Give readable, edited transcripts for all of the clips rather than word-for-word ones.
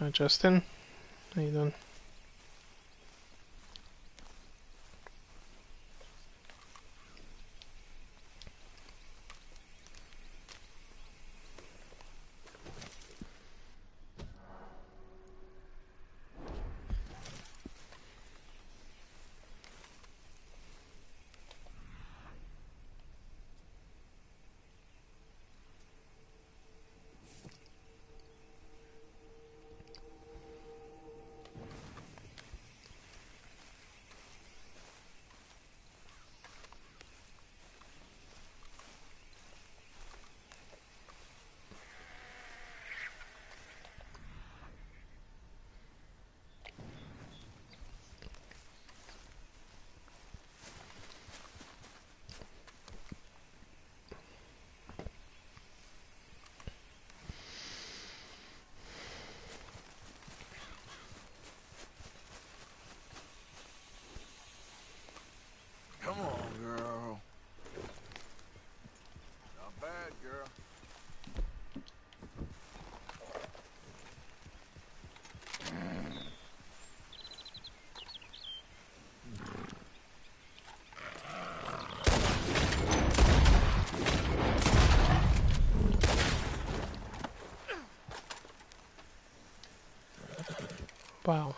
Hi Justin, how you doing? Come on, girl. Not bad, girl. Wow.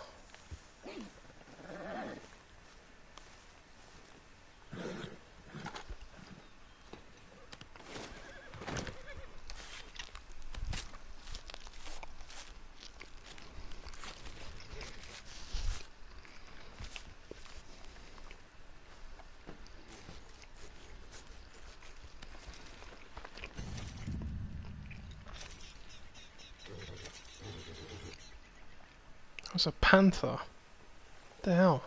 That was a panther. What the hell?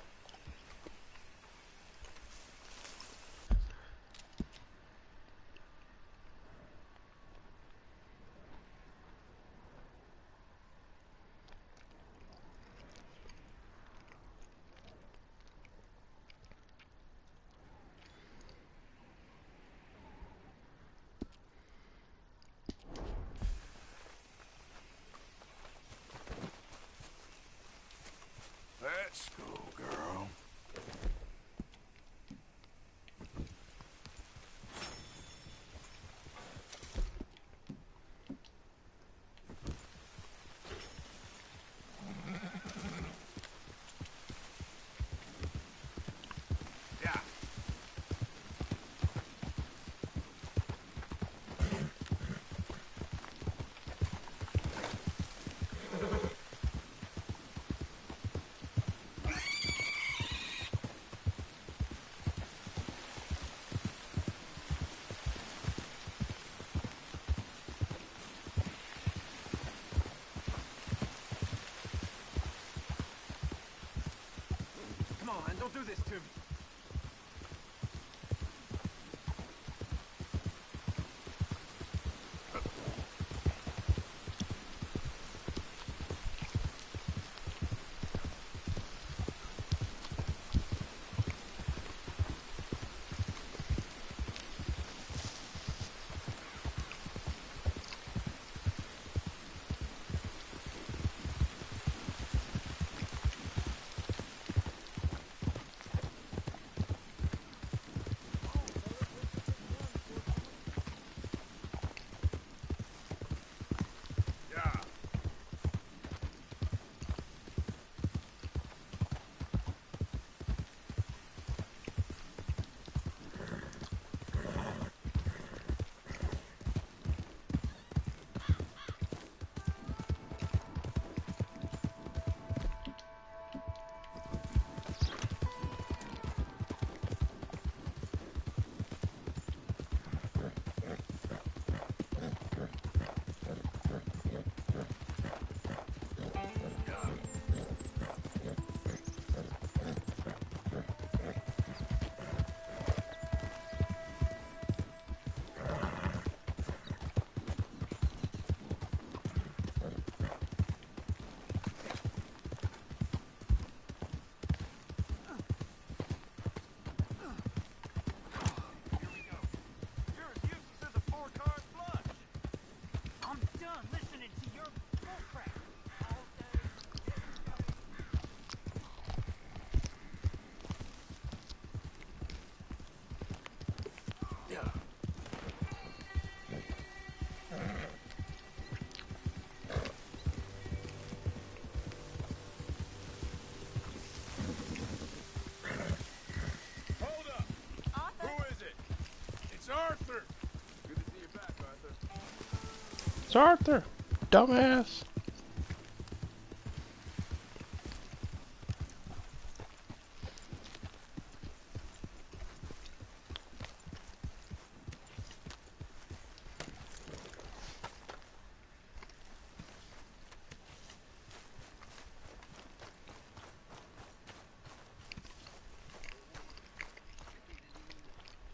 Let's go, girl. Yeah. Come on, don't do this to me. It's Arthur. Good to see you back, Arthur. It's Arthur! Dumbass!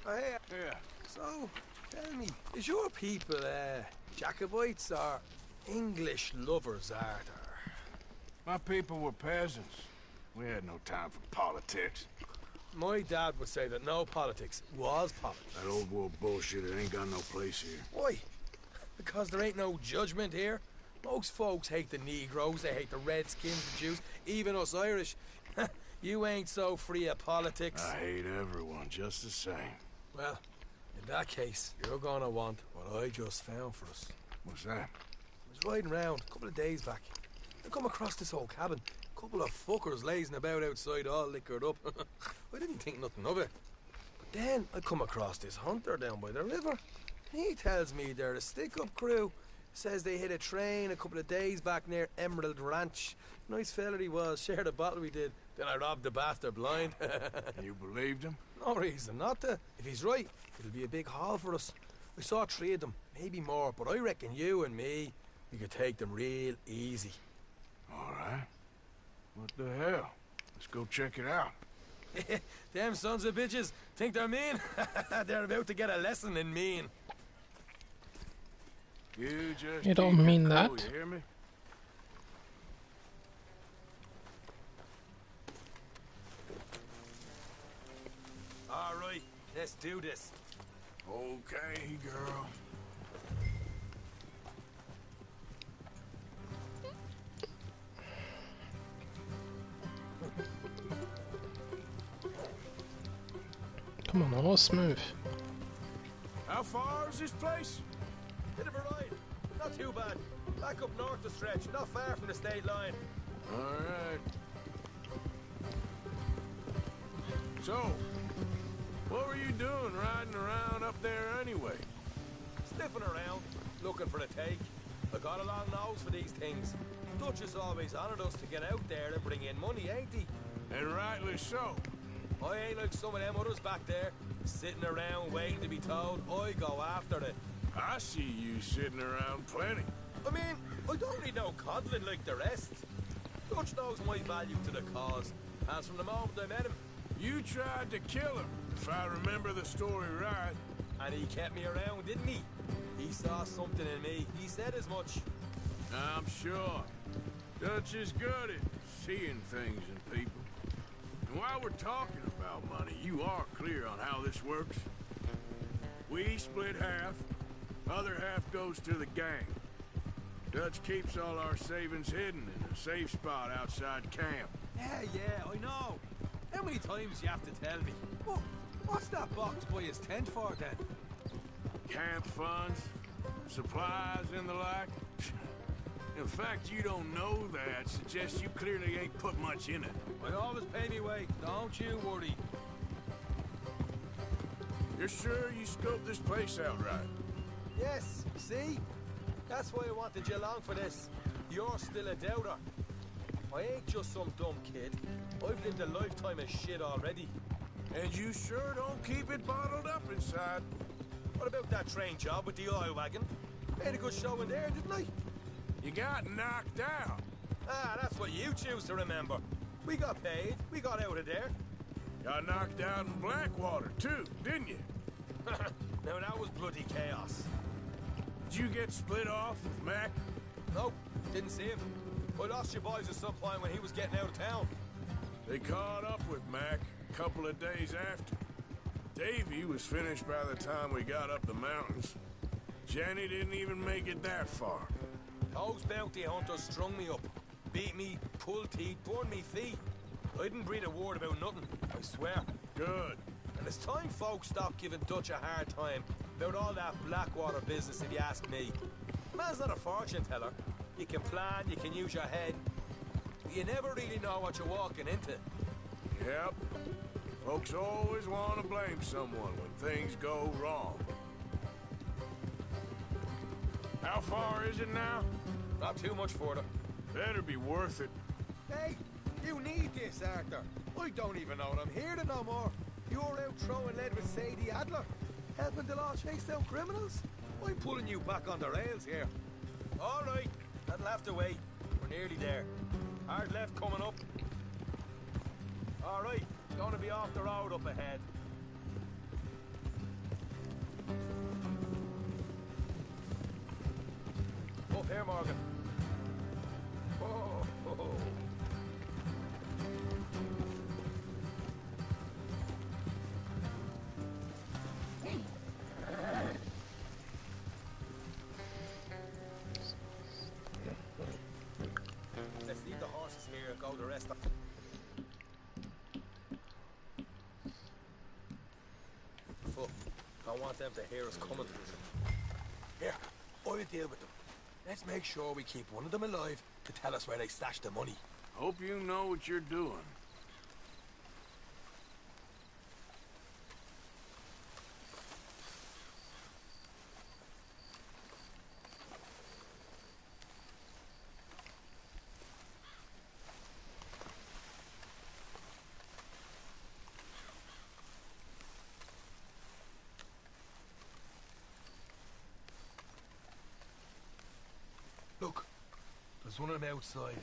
Oh, hey, Yeah. so, tell me, is your people, Jacobites or English lovers, Arthur? My people were peasants. We had no time for politics. My dad would say that no politics was politics. That old world bullshit, it ain't got no place here. Why? Because there ain't no judgment here. Most folks hate the Negroes, they hate the Redskins, the Jews, even us Irish. You ain't so free of politics. I hate everyone just the same. Well, in that case, you're gonna want what I just found for us. What's that? I was riding round a couple of days back. I come across this old cabin. A couple of fuckers lazing about outside all liquored up. I didn't think nothing of it. But then I come across this hunter down by the river. He tells me they're a stick-up crew. Says they hit a train a couple of days back near Emerald Ranch. Nice fella he was, shared a bottle we did. Then I robbed the bastard blind. You believed him? No reason not to. If he's right, it'll be a big haul for us. I saw 3 of them, maybe more, but I reckon you and me, we could take them real easy. All right. What the hell? Let's go check it out. Them sons of bitches think they're mean. They're about to get a lesson in mean. You just You don't keep it mean cool, that. You hear me? All right, let's do this. Okay, girl. Come on, all smooth. How far is this place? Bit of a ride. Not too bad. Back up north the stretch, not far from the state line. All right. So, what were you doing riding around up there anyway? Sniffing around, looking for a take. I got a long nose for these things. Dutch has always honoured us to get out there and bring in money, ain't he? And rightly so. I ain't like some of them others back there, sitting around waiting to be told. I go after it. I see you sitting around plenty. I mean, I don't need no coddling like the rest. Dutch knows my value to the cause, as from the moment I met him. You tried to kill him, if I remember the story right. And he kept me around, didn't he? He saw something in me. He said as much. I'm sure. Dutch is good at seeing things in people. And while we're talking about money, you are clear on how this works. We split half, other half goes to the gang. Dutch keeps all our savings hidden in a safe spot outside camp. Yeah, I know. How many times you have to tell me? What's that box by his tent for then? Camp funds, supplies and the like. In fact, you don't know that suggests you clearly ain't put much in it. I always pay me way, don't you worry. You're sure you scoped this place out right? Yes, see? That's why I wanted you along for this. You're still a doubter. I ain't just some dumb kid. I've lived a lifetime of shit already. And you sure don't keep it bottled up inside. What about that train job with the oil wagon? Made a good show in there, didn't I? You got knocked out. Ah, that's what you choose to remember. We got paid. We got out of there. Got knocked out in Blackwater, too, didn't you? Now that was bloody chaos. Did you get split off with Mac? Nope, didn't see him. I lost your boys at some point when he was getting out of town. They caught up with Mac a couple of days after. Davy was finished by the time we got up the mountains. Jenny didn't even make it that far. Those bounty hunters strung me up. Beat me, pulled teeth, burned me feet. I didn't breathe a word about nothing, I swear. Good. And it's time folks stop giving Dutch a hard time about all that Blackwater business, if you ask me. Man's not a fortune teller. You can plan, you can use your head. You never really know what you're walking into. Yep. Folks always want to blame someone when things go wrong. How far is it now? Not too much further. Better be worth it. Hey, you need this, Arthur. I don't even know what I'm here to no more. You're out throwing lead with Sadie Adler, helping the law chase down criminals. I'm pulling you back on the rails here. All right, that'll have to wait. We're nearly there. Hard left coming up. All right, gonna be off the road up ahead. Up here, Morgan. Whoa, whoa. Let's leave the horses here and go the rest of... Fuck. Don't want them to hear us coming. Here, I'll deal with them. Let's make sure we keep one of them alive to tell us where they stashed the money. Hope you know what you're doing. Look, there's one of them outside.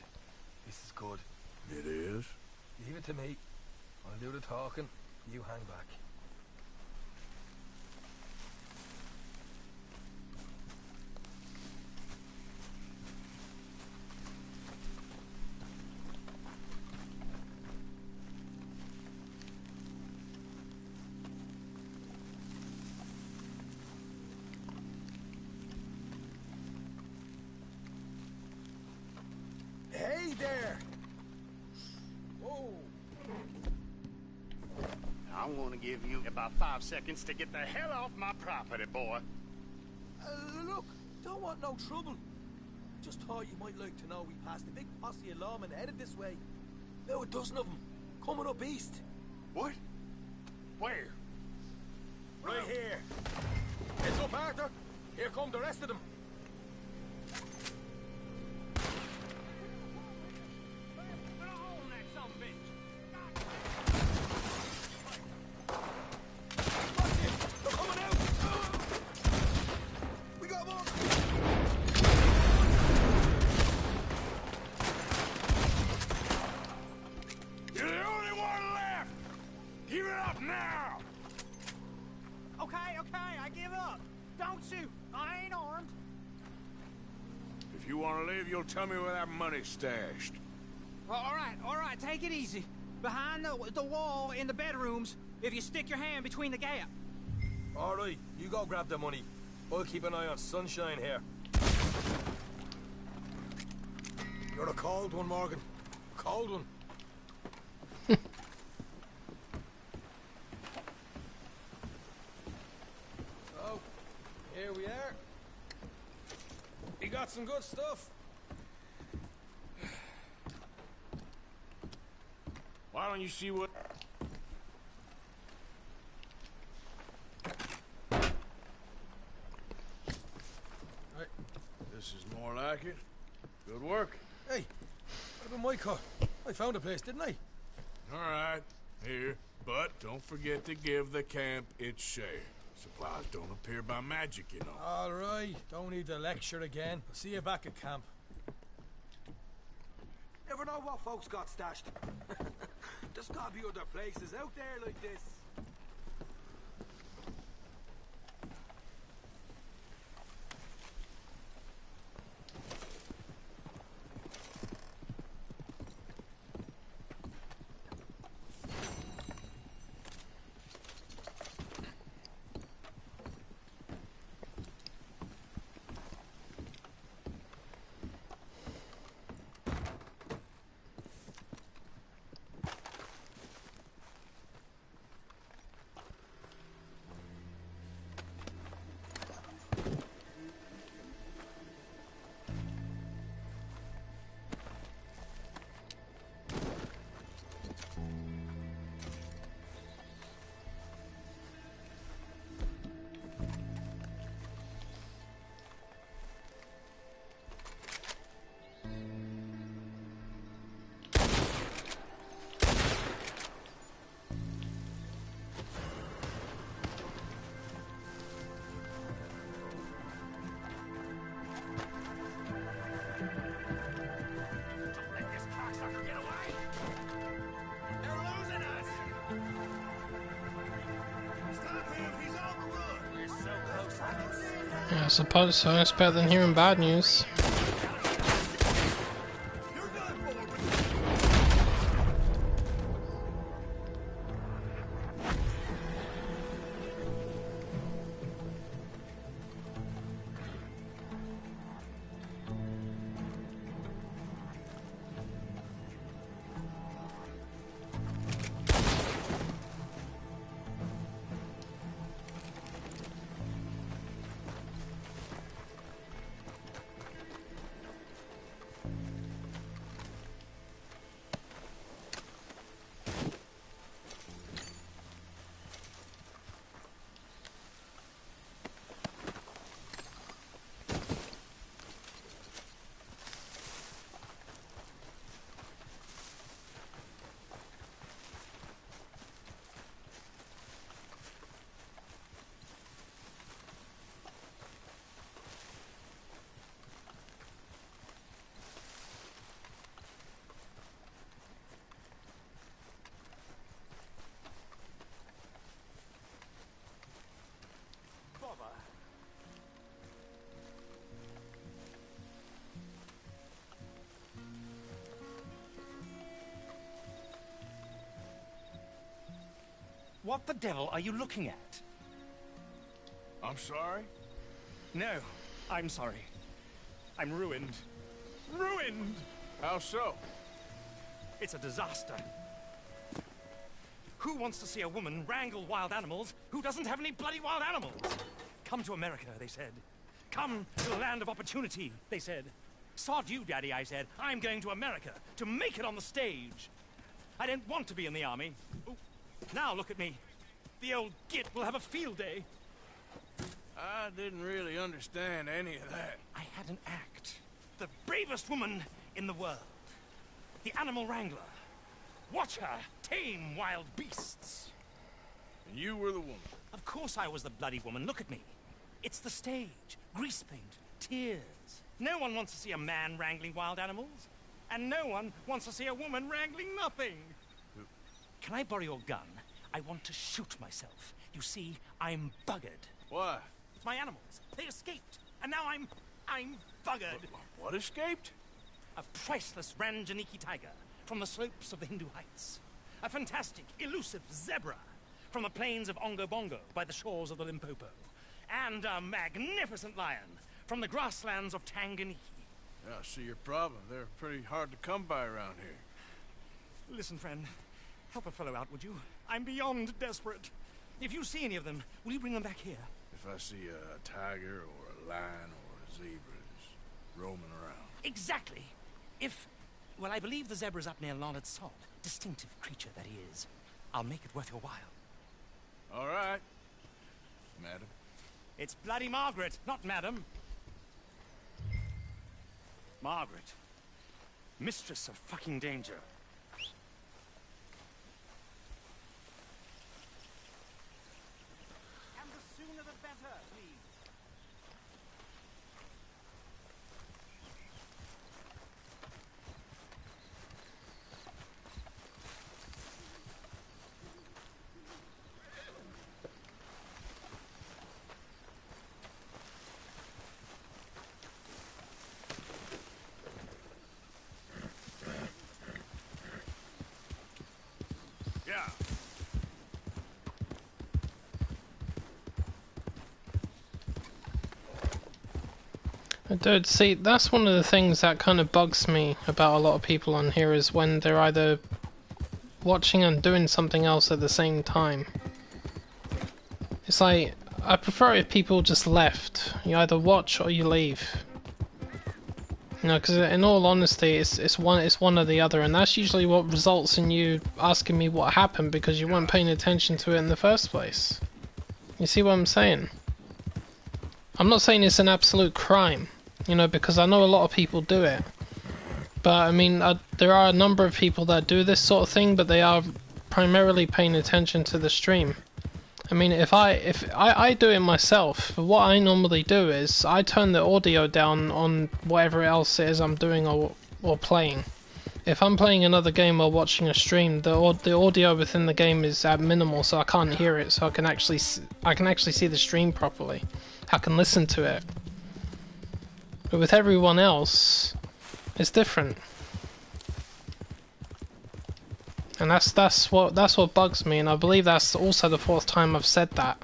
This is good. It is? Leave it to me. I'll do the talking. You hang back. Hey there! Whoa! I want to give you about 5 seconds to get the hell off my property, boy. Look, don't want no trouble. Just thought you might like to know we passed a big posse of lawmen headed this way. Now a dozen of them, coming up east. What? Where? Right here. Heads up, Arthur. Here come the rest of them. If you want to leave, you'll tell me where that money's stashed. All right, take it easy. Behind the wall in the bedrooms, if you stick your hand between the gap. All right, you go grab the money. I'll keep an eye on Sunshine here. You're a cold one, Morgan. A cold one. So, here we are. You got some good stuff. Why don't you see what... Right. This is more like it. Good work. Hey, what about my car? I found a place, didn't I? All right. Here. But don't forget to give the camp its share. Supplies don't appear by magic, you know. All right. Don't need the lecture again. I'll see you back at camp. Never know what folks got stashed. There's gotta be other places out there like this. I suppose so. It's better than hearing bad news. What the devil are you looking at? I'm sorry? No, I'm sorry. I'm ruined. Ruined! How so? It's a disaster. Who wants to see a woman wrangle wild animals who doesn't have any bloody wild animals? Come to America, they said. Come to the land of opportunity, they said. Sod you, Daddy, I said. I'm going to America to make it on the stage. I don't want to be in the army. Ooh. Now look at me. The old git will have a field day. I didn't really understand any of that. I had an act. The bravest woman in the world. The animal wrangler. Watch her tame wild beasts. And you were the woman. Of course I was the bloody woman. Look at me. It's the stage. Grease paint. Tears. No one wants to see a man wrangling wild animals. And no one wants to see a woman wrangling nothing. Can I borrow your gun? I want to shoot myself. You see, I'm buggered. Why? My animals. They escaped. And now I'm buggered. What escaped? A priceless Ranjaniki tiger from the slopes of the Hindu Heights. A fantastic, elusive zebra from the plains of Ongo Bongo by the shores of the Limpopo. And a magnificent lion from the grasslands of Tanganyika. Yeah, I see your problem. They're pretty hard to come by around here. Listen, friend. Help a fellow out, would you? I'm beyond desperate. If you see any of them, will you bring them back here? If I see a tiger or a lion or a zebra just roaming around. Exactly. Well, I believe the zebra's up near Leonard Sod. Distinctive creature that he is. I'll make it worth your while. All right, madam. It's bloody Margaret, not madam. Margaret. Mistress of fucking danger. And the sooner the better, please. Yeah. Dude, see, that's one of the things that kind of bugs me about a lot of people on here is when they're either watching and doing something else at the same time. It's like, I prefer if people just left. You either watch or you leave. You know, because in all honesty, it's one or the other, and that's usually what results in you asking me what happened because you weren't paying attention to it in the first place. You see what I'm saying? I'm not saying it's an absolute crime, you know, because I know a lot of people do it. But I mean, there are a number of people that do this sort of thing, but they are primarily paying attention to the stream. I mean, if I do it myself, what I normally do is I turn the audio down on whatever else it is I'm doing or playing. If I'm playing another game or watching a stream, the audio within the game is at minimal, so I can't hear it, so I can actually see the stream properly. I can listen to it. But with everyone else, it's different. And that's what bugs me, and I believe that's also the 4th time I've said that.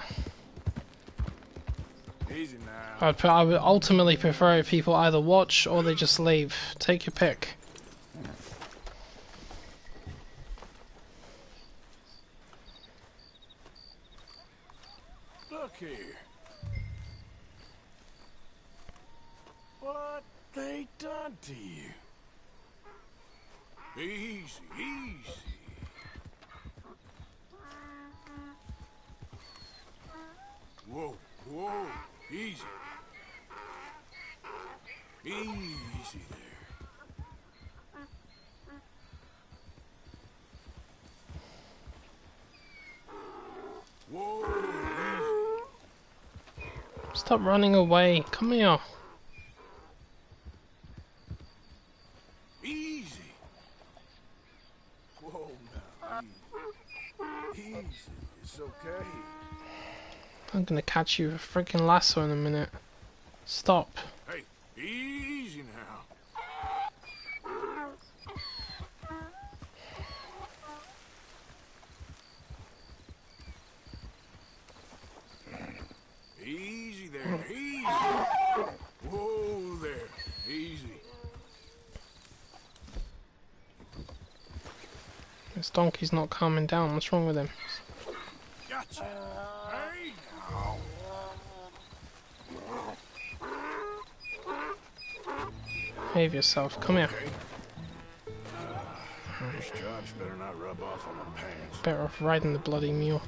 Easy now. I would ultimately prefer if people either watch or they just leave. Take your pick. Look here. What they done to you? Easy, easy. Whoa, whoa, easy. Easy there. Whoa, easy. Stop running away. Come here. Easy. Whoa, now, easy. Easy, it's okay. I'm gonna catch you with a freaking lasso in a minute. Stop. Hey, easy now. Easy there, easy. Whoa there, easy. This donkey's not calming down. What's wrong with him? Gotcha. Hey now. Behave yourself. Come here. Okay. This drugs better not rub off on my pants. Better off riding the bloody mule.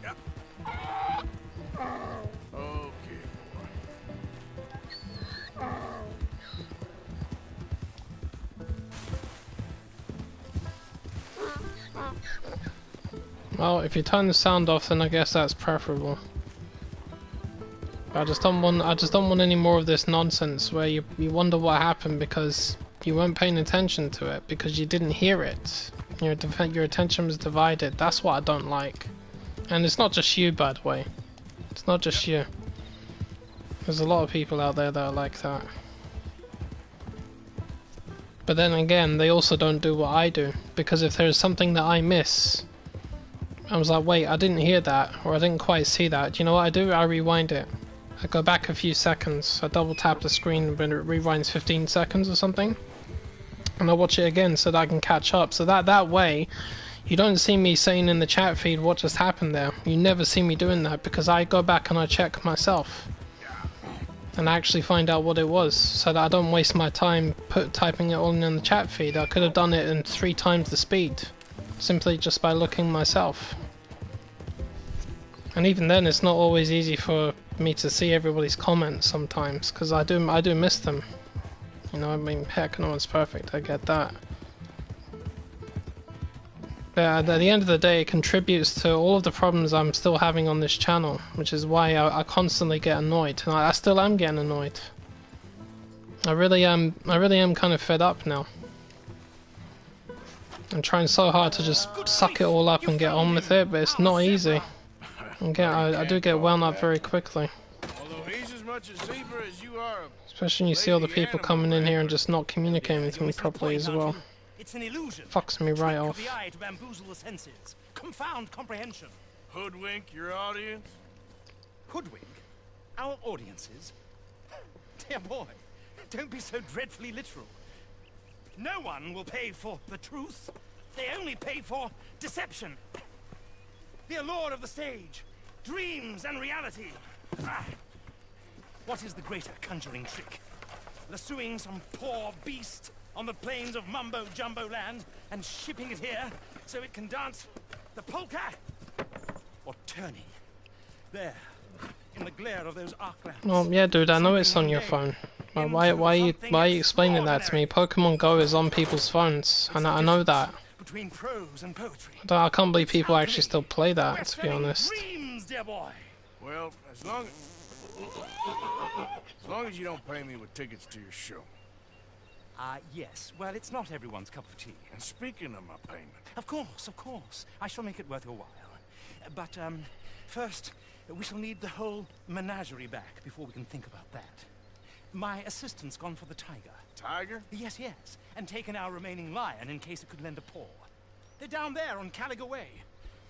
Yep. Okay, boy. Well, if you turn the sound off, then I guess that's preferable. I just don't want any more of this nonsense where you wonder what happened because you weren't paying attention to it, because you didn't hear it. Your attention was divided. That's what I don't like. And it's not just you, by the way. It's not just you. There's a lot of people out there that are like that. But then again, they also don't do what I do, because if there's something that I miss, I was like, wait, I didn't hear that, or I didn't quite see that. Do you know what I do? I rewind it. I go back a few seconds, I double tap the screen when it rewinds 15 seconds or something, and I watch it again so that I can catch up. So that way, you don't see me saying in the chat feed what just happened there. You never see me doing that, because I go back and I check myself. And I actually find out what it was, so that I don't waste my time typing it all in the chat feed. I could have done it in 3 times the speed, simply just by looking myself. And even then, it's not always easy for me to see everybody's comments sometimes, because I do miss them. You know, I mean, heck, no one's perfect, I get that. But at the end of the day, it contributes to all of the problems I'm still having on this channel, which is why I constantly get annoyed, and I still am getting annoyed. I really am kind of fed up now. I'm trying so hard to just suck it all up and get on with it, but it's not easy. I do get wound up very quickly. Although he's as much a zebra as you are. Especially when you see all the people coming in here and just not communicating with me properly as well. It's an illusion. Fucks me right off. The eye to bamboozle the senses. Confound comprehension. Hoodwink your audience? Hoodwink? Our audiences? Dear boy, don't be so dreadfully literal. No one will pay for the truth. They only pay for deception. The allure of the stage. Dreams and reality. Ah. What is the greater conjuring trick? Lassoing some poor beast on the plains of mumbo-jumbo land and shipping it here so it can dance the polka? Or turning there in the glare of those arc lamps? Well, yeah, dude, I know it's on your phone. Why are you explaining that to me? Pokemon Go is on people's phones, and I know that. Between prose and poetry. I can't believe people actually still play that, to be honest. Dreams, dear boy. Well, as long as you don't pay me with tickets to your show. Yes. Well, it's not everyone's cup of tea. And speaking of my payment, Of course, of course. I shall make it worth your while. But, first, we shall need the whole menagerie back before we can think about that. My assistant's gone for the tiger. tiger? Yes, yes. And taken our remaining lion in case it could lend a paw. They're down there on Caliga Way.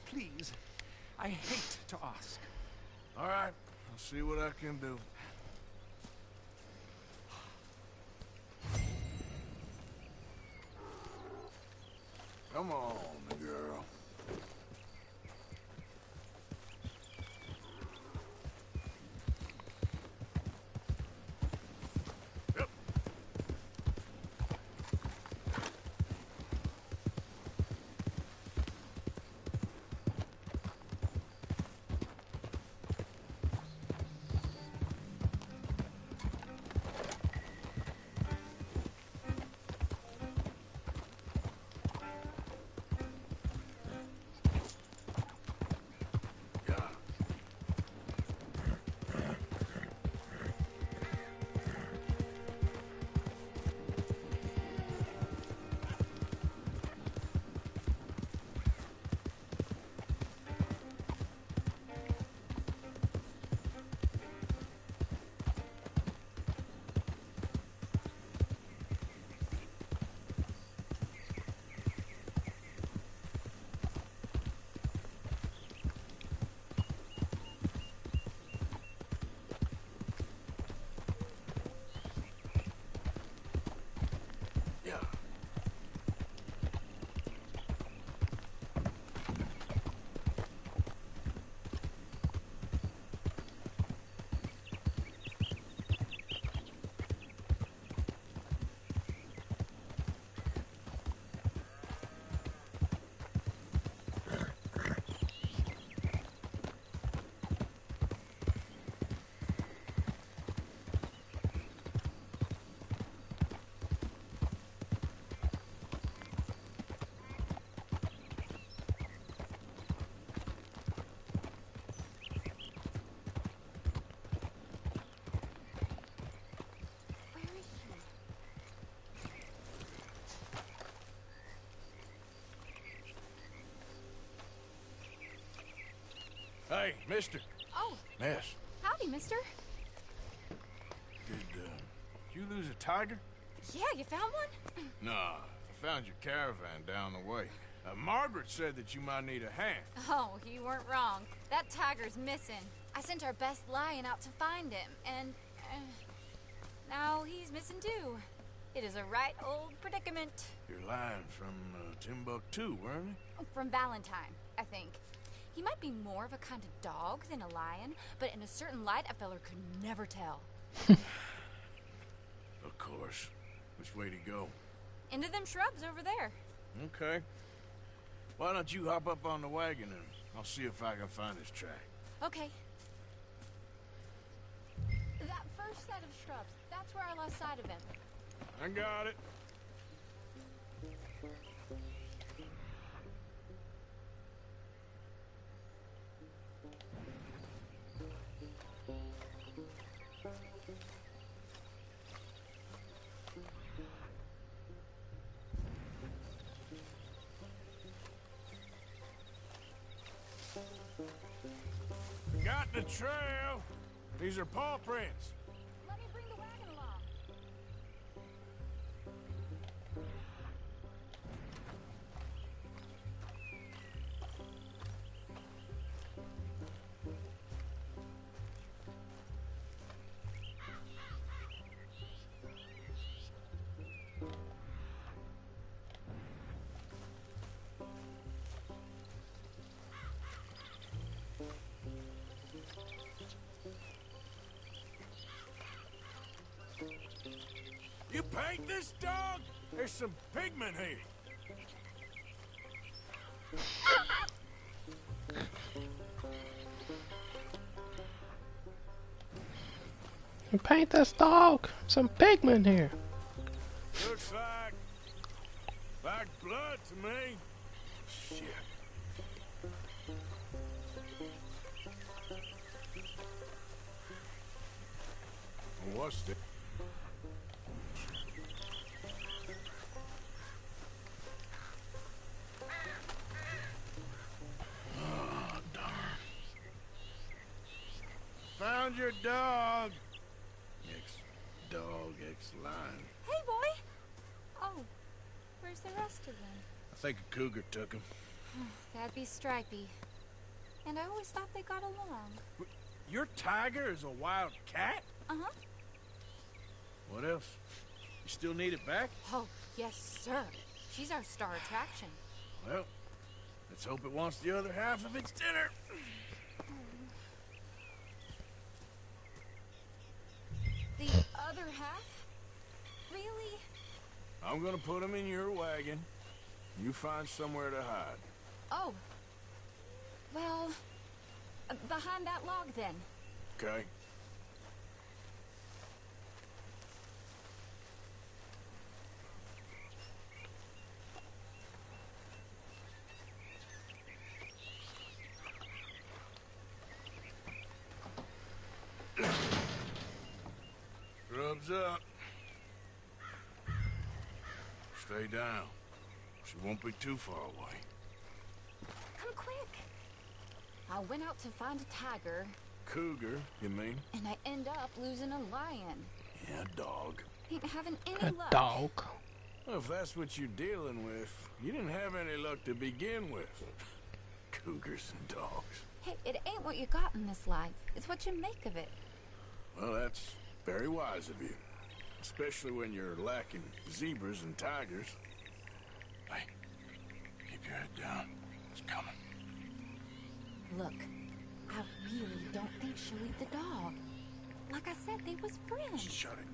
Please, I hate to ask. All right, I'll see what I can do. Come on, girl. Yep. Hey, mister. Oh, Miss, howdy, mister. did you lose a tiger? Yeah, you found one? Nah, I found your caravan down the way. Margaret said that you might need a hand. Oh, you weren't wrong. That tiger's missing. I sent our best lion out to find him, and now he's missing too. It is a right old predicament. Your lion from Timbuktu, weren't he? From Valentine, I think. He might be more of a kind of dog than a lion, but in a certain light, a feller could never tell. Of course. Which way to go? Into them shrubs over there. Okay. Why don't you hop up on the wagon and I'll see if I can find his track. Okay. That first set of shrubs, that's where I lost sight of him. I got it. Got the trail. These are paw prints. Let me bring the wagon along. You paint this dog? There's some pigment here. You paint this dog. Some pigment here. Looks like blood to me. Shit. What's this? found your dog. Ex-dog, ex-lion. Hey, boy! Oh, where's the rest of them? I think a cougar took him. That'd be Stripey. And I always thought they got along. Your tiger is a wild cat? Uh-huh. What else? You still need it back? Oh, yes, sir. She's our star attraction. Well, let's hope it wants the other half of its dinner. The other half? Really? I'm gonna put him in your wagon. You find somewhere to hide. Oh. Well, behind that log, then. Okay? Grub's up. Stay down. She won't be too far away. Come quick. I went out to find a tiger. Cougar, you mean? And I end up losing a lion. Yeah, dog. Ain't having any A luck. dog. Well, if that's what you're dealing with, you didn't have any luck to begin with. Cougars and dogs. Hey, it ain't what you got in this life. It's what you make of it. Well, that's very wise of you. Especially when you're lacking zebras and tigers. Hey, keep your head down. It's coming. Look, I really don't think she'll eat the dog. Like I said, they was friends. Shut it.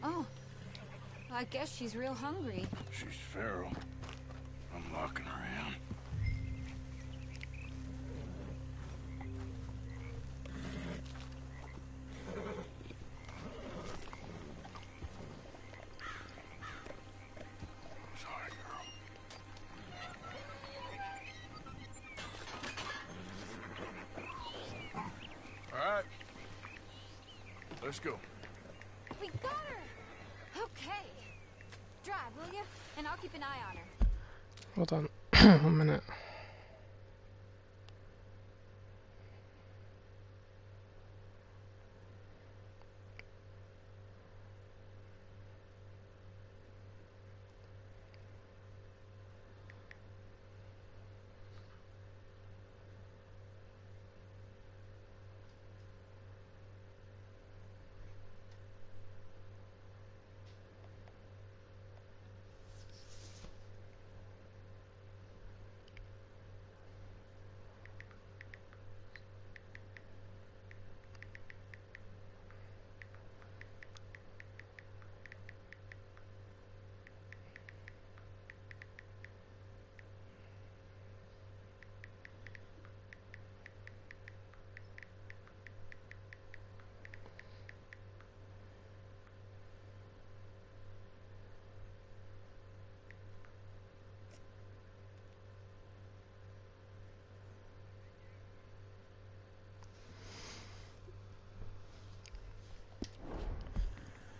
Oh, I guess she's real hungry. She's feral. I'm locking her in. Sorry, girl. All right. Let's go. We got her! Okay. Drive, will you? And I'll keep an eye on her. Hold on. 1 minute.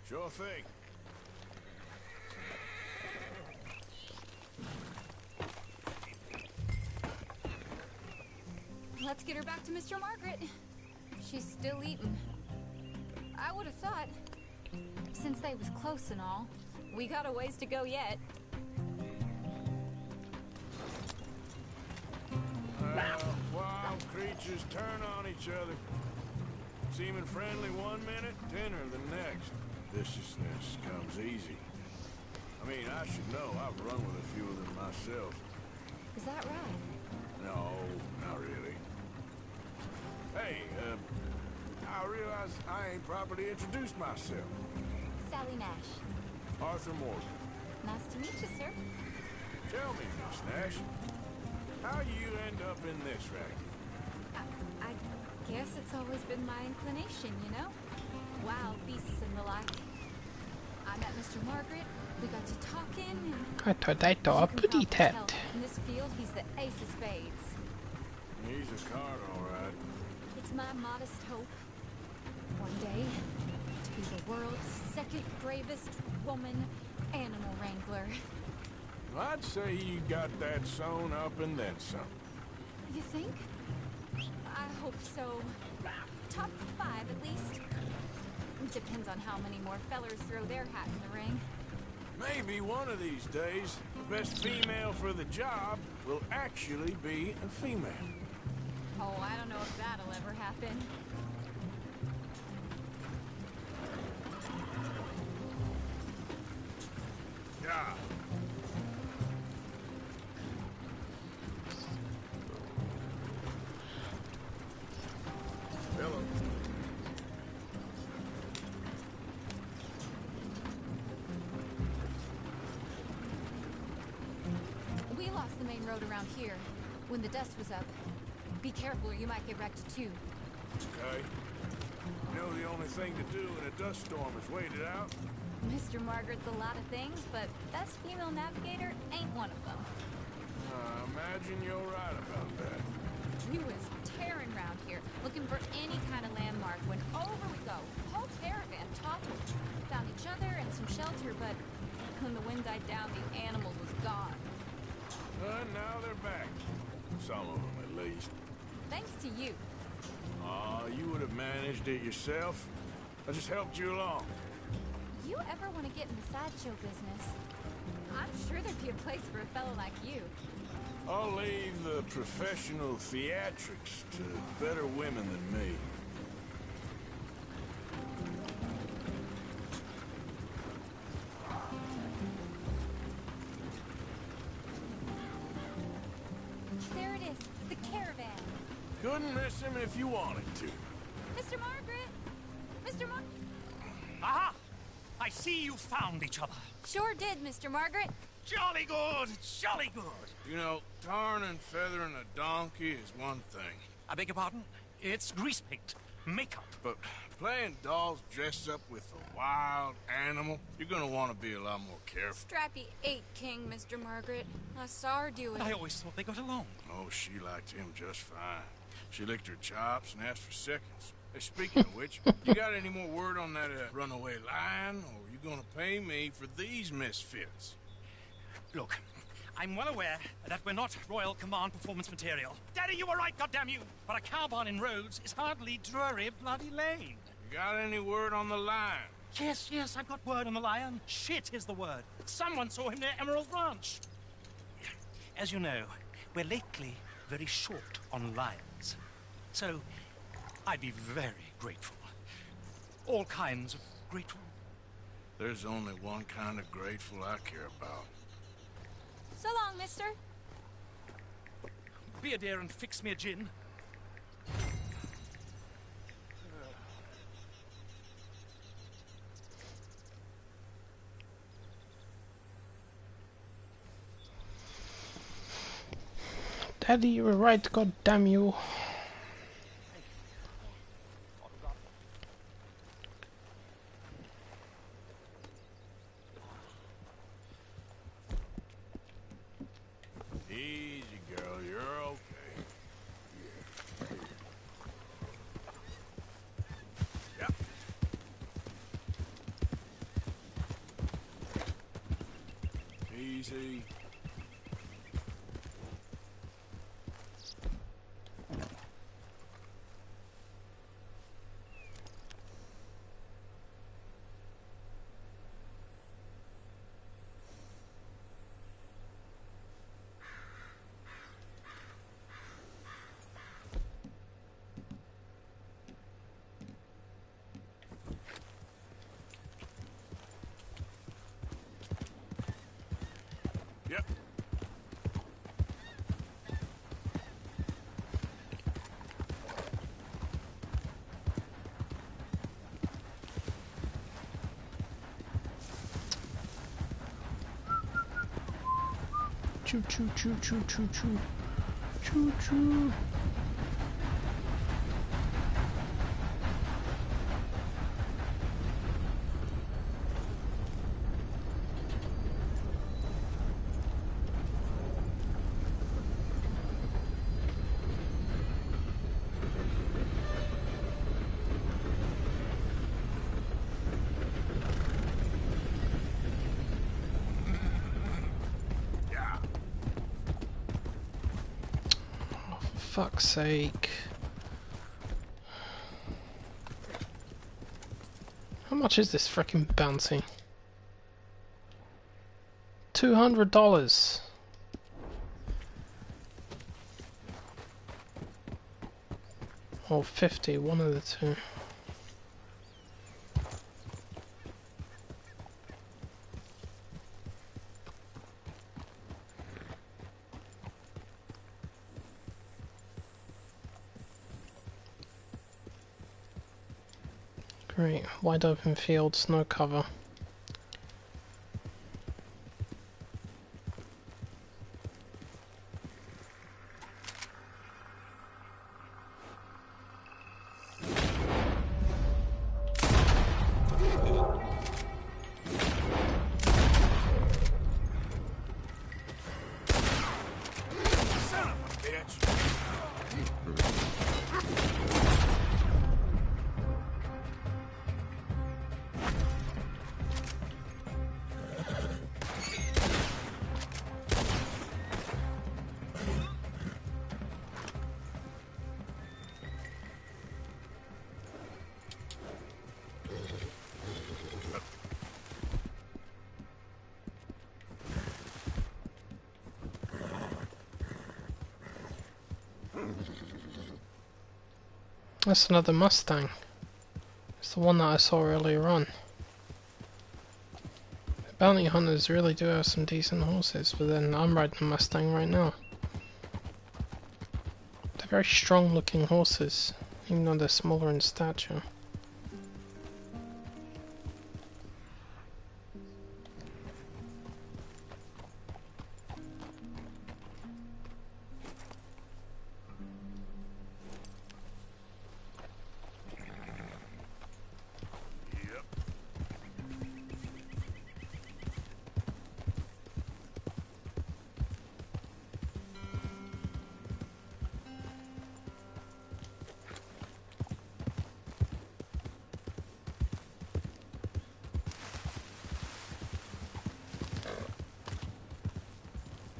Sure thing. Let's get her back to Mr. Margaret. She's still eating. I would have thought, since they was close and all, we got a ways to go yet. Wild creatures turn on each other. Seeming friendly one minute, tender the next. Viciousness comes easy. I mean, I should know. I've run with a few of them myself. Is that right? No, not really. Hey, I realize I ain't properly introduced myself. Sally Nash. Arthur Morgan. Nice to meet you, sir. Tell me, Miss Nash, how you end up in this racket? I guess it's always been my inclination, you know? Wild beasts and the like. I met Mr. Margaret, we got to talking, and... I thought I saw a pretty tat. In this field, he's the ace of spades. He's a card, all right. It's my modest hope, one day, to be the world's second bravest woman animal wrangler. I'd say you got that sewn up and then some. You think? I hope so. Top 5 at least. Depends on how many more fellers throw their hat in the ring. Maybe one of these days, the best female for the job will actually be a female. Oh, I don't know if that'll ever happen. Yeah. Hello. We lost the main road around here when the dust was up. Be careful or you might get wrecked too. Okay. You know the only thing to do in a dust storm is wait it out? Mr. Margaret's a lot of things, but best female navigator ain't one of them. I imagine you're right about that. We was tearing around here, looking for any kind of landmark when over we go. Whole caravan toppled. Found each other and some shelter, but when the wind died down, the animals was gone. Now they're back. Some of them, at least. Thanks to you. You would have managed it yourself. I just helped you along. You ever want to get in the sideshow business? I'm sure there'd be a place for a fellow like you. I'll leave the professional theatrics to better women than me. There it is, the caravan. Couldn't miss him if you wanted to. Mr. Margaret! Mr. Mar... Aha! I see you found each other. Sure did, Mr. Margaret. Jolly good, jolly good. You know, tarring and feathering a donkey is one thing. I beg your pardon? It's grease paint, makeup. But playing dolls dressed up with a wild animal, you're gonna want to be a lot more careful. Strappy ate King, Mr. Margaret. I saw her do it. I always thought they got along. Oh, she liked him just fine. She licked her chops and asked for seconds. Hey, speaking of which, you got any more word on that runaway lion, or are you gonna pay me for these misfits? Look, I'm well aware that we're not Royal Command performance material. Daddy, you were right, goddammit you! But a cow barn in Rhodes is hardly Drury Bloody Lane. You got any word on the lion? Yes, I've got word on the lion. Shit is the word. Someone saw him near Emerald Ranch. As you know, we're lately very short on lions. So, I'd be very grateful. All kinds of grateful. There's only one kind of grateful I care about. So long, mister. Be a dear and fix me a gin. Daddy, you were right, god damn you. Easy, girl, you're okay. Yep. Easy. Yep. Choo choo choo choo choo choo. Choo choo. fuck's sake. How much is this frickin' bounty? $200. Or 50, one of the two. Great, wide open fields, no cover. Son of a bitch! That's another Mustang. It's the one that I saw earlier on. The bounty hunters really do have some decent horses, but then I'm riding a Mustang right now. They're very strong looking horses, even though they're smaller in stature.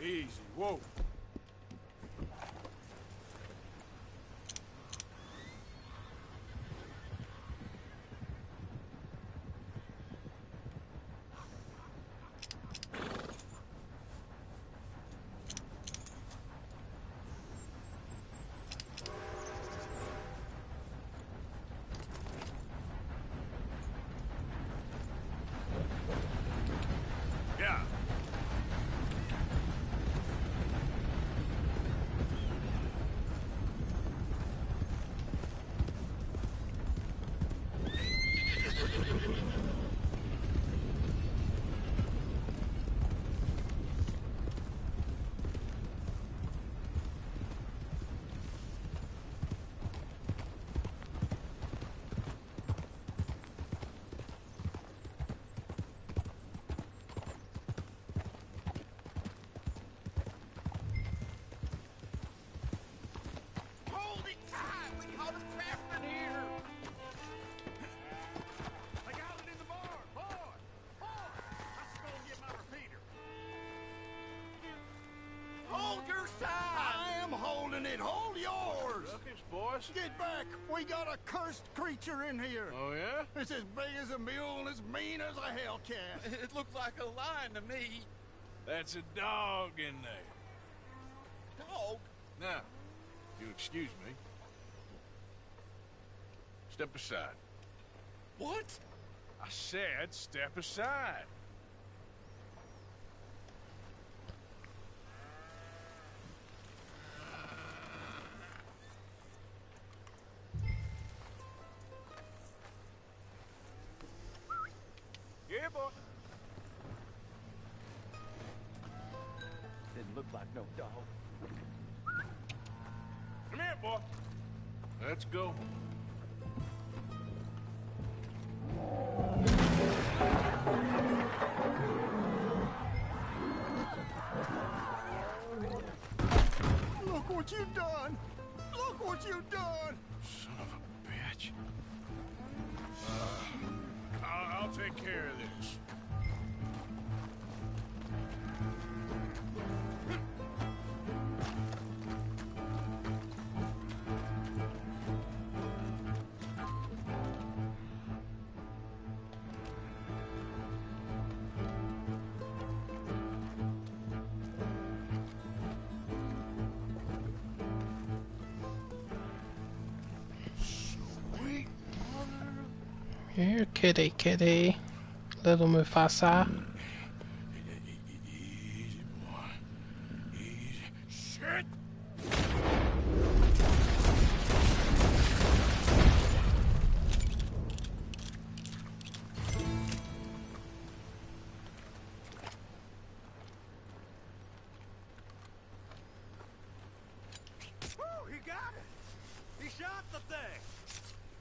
Easy, whoa. Yeah. Hold it tight! We caught him trapped in here! I got it in the barn, boy! Boy! Let's go get my repeater. Hold your side! I am holding it. Hold yours. Ruckus, boys. Get back. We got a cursed creature in here. Oh, yeah? It's as big as a mule and as mean as a hellcat. It looked like a lion to me. That's a dog in there. Dog? Now, you'll excuse me. Step aside. What? I said step aside. Yeah, boy. Didn't look like no dog. Come here, boy. Let's go. Look what you've done. Look what you've done. Son of a bitch. I'll take care of this. Here, kitty, kitty. Little Mufasa. Easy, boy. Easy. Shit! Oh, he got it! He shot the thing!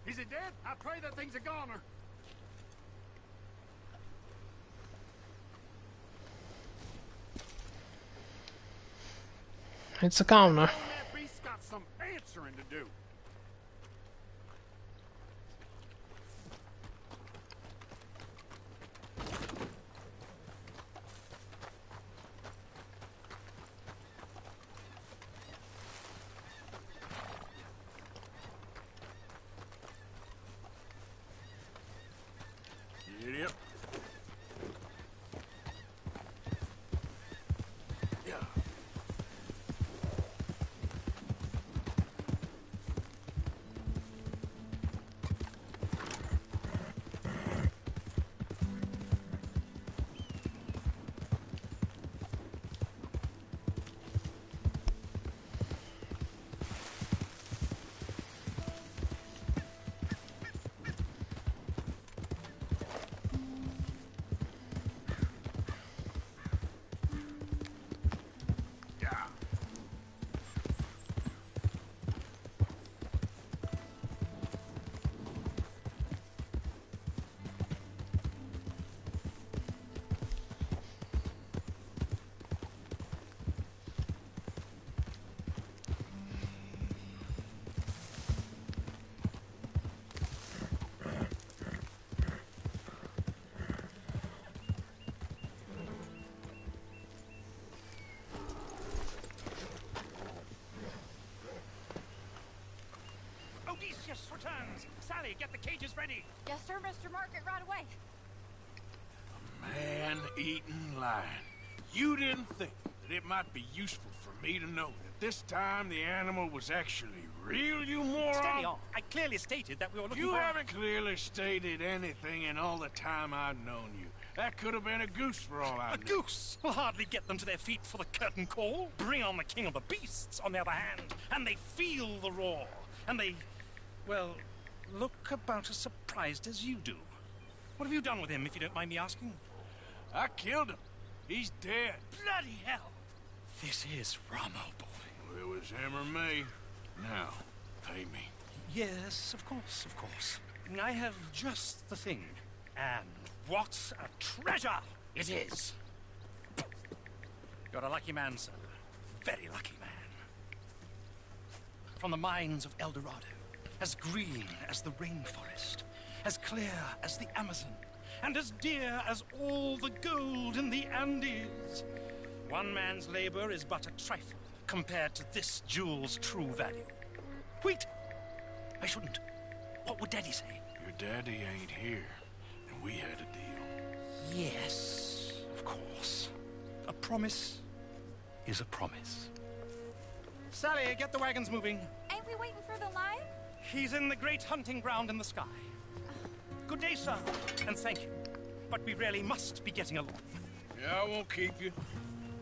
Is it dead? I pray that thing's a goner. It's a goner. That beast's got some answering to do. Idiot. Yeah. Odysseus returns. Sally, get the cages ready. Yes, sir, Mr. Market, right away. Man-eating lion. You didn't think that it might be useful for me to know that this time the animal was actually real, you moron? Steady on. I clearly stated that we were looking You for... haven't clearly stated anything in all the time I've known you. That could have been a goose for all I A know. goose will hardly get them to their feet for the curtain call. Bring on the king of the beasts, on the other hand, and they feel the roar. And they, well, look about as surprised as you do. What have you done with him, if you don't mind me asking? I killed him. He's dead. Bloody hell! This is Ramo, boy. Well, it was him or me. Now, pay me. Yes, of course, of course. I have just the thing. And what a treasure it is! You're a lucky man, sir. Very lucky man. From the mines of El Dorado, as green as the rainforest, as clear as the Amazon, and as dear as all the gold in the Andes. One man's labor is but a trifle compared to this jewel's true value. Wait! I shouldn't. What would Daddy say? Your daddy ain't here, and we had a deal. Yes, of course. A promise is a promise. Sally, get the wagons moving. Ain't we waiting for the lion? He's in the great hunting ground in the sky. Good day, sir, and thank you. But we really must be getting along. Yeah, I won't keep you.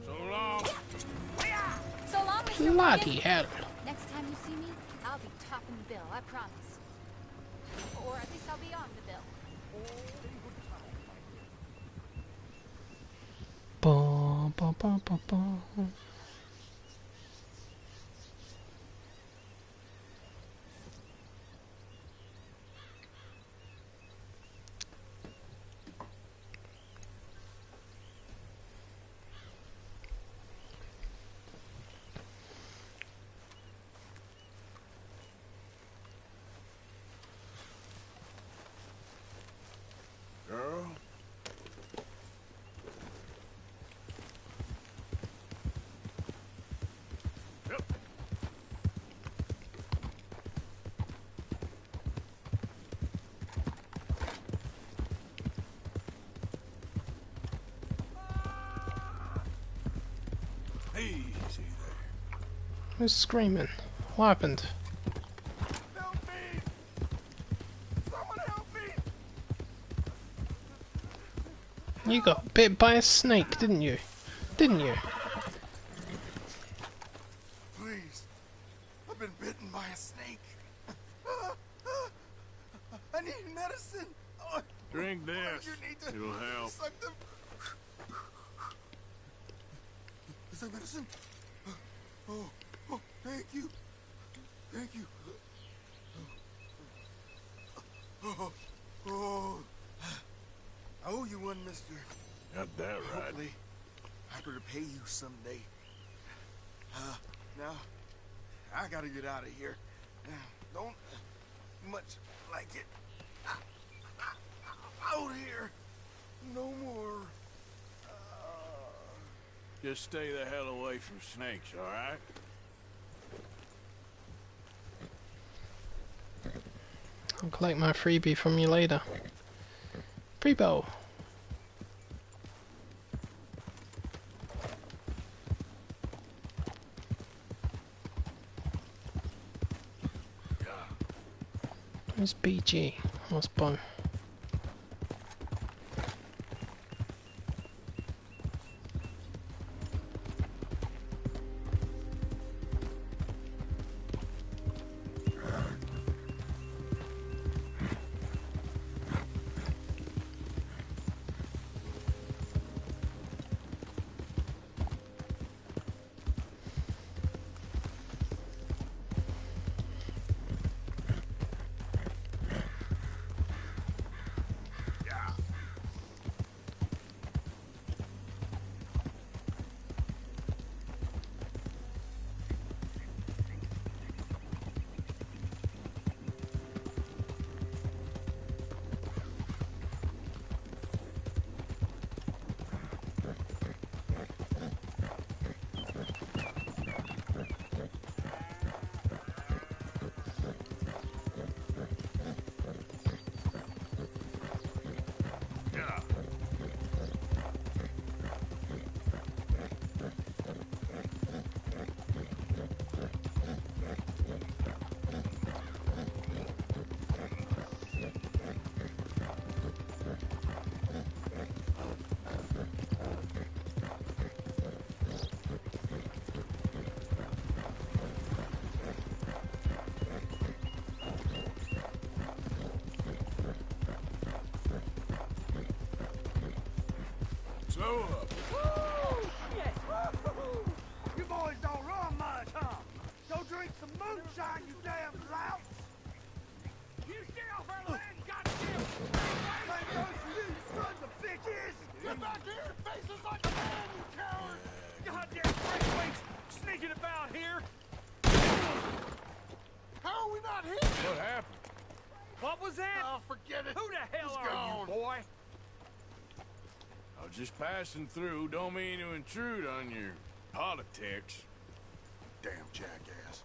So long. So long, Mr. Bloody Morgan. hell. Next time you see me, I'll be topping the bill, I promise. Or at least I'll be on the bill. Bum, bum, bum, bum, bum. Girl. Yep. Easy there. Who's screaming? What happened? Help me! Someone help me! You got bit by a snake, didn't you? Didn't you? Please. I've been bitten by a snake. I need medicine. Oh, Drink this. you need to It'll help. suck them. Is that medicine? Oh, thank you. Thank you. Oh. I owe you one, mister. Got that right. Hopefully, I can repay you someday. Now, I gotta get out of here. Don't much like it. Out here. No more. Just stay the hell away from snakes, all right? I'll collect my freebie from you later. Freebo! Where's BG? What's Bo? Slow up. Woo! Yes! Woo-hoo-hoo! You boys don't run much, huh? So drink some moonshine, you damn lout! You stay off our land, goddamn! Same goes for you, sons of bitches! Get back here and face us like a man, you coward! Goddamn breakaways sneaking about here! How are we not hit? What happened? What was that? Oh, forget it! Who the hell He's are gone. you, boy? I was just passing through. Don't mean to intrude on your politics. Damn jackass.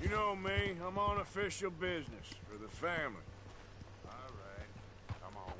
You know me, I'm on official business for the family. All right, come on.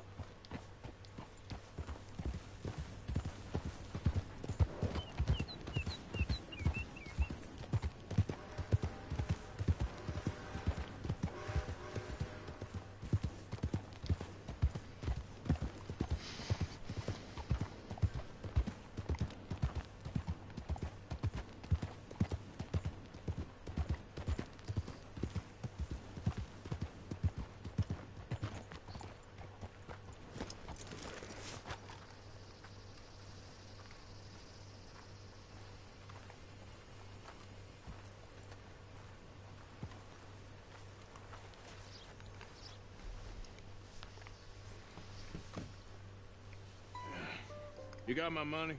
You got my money?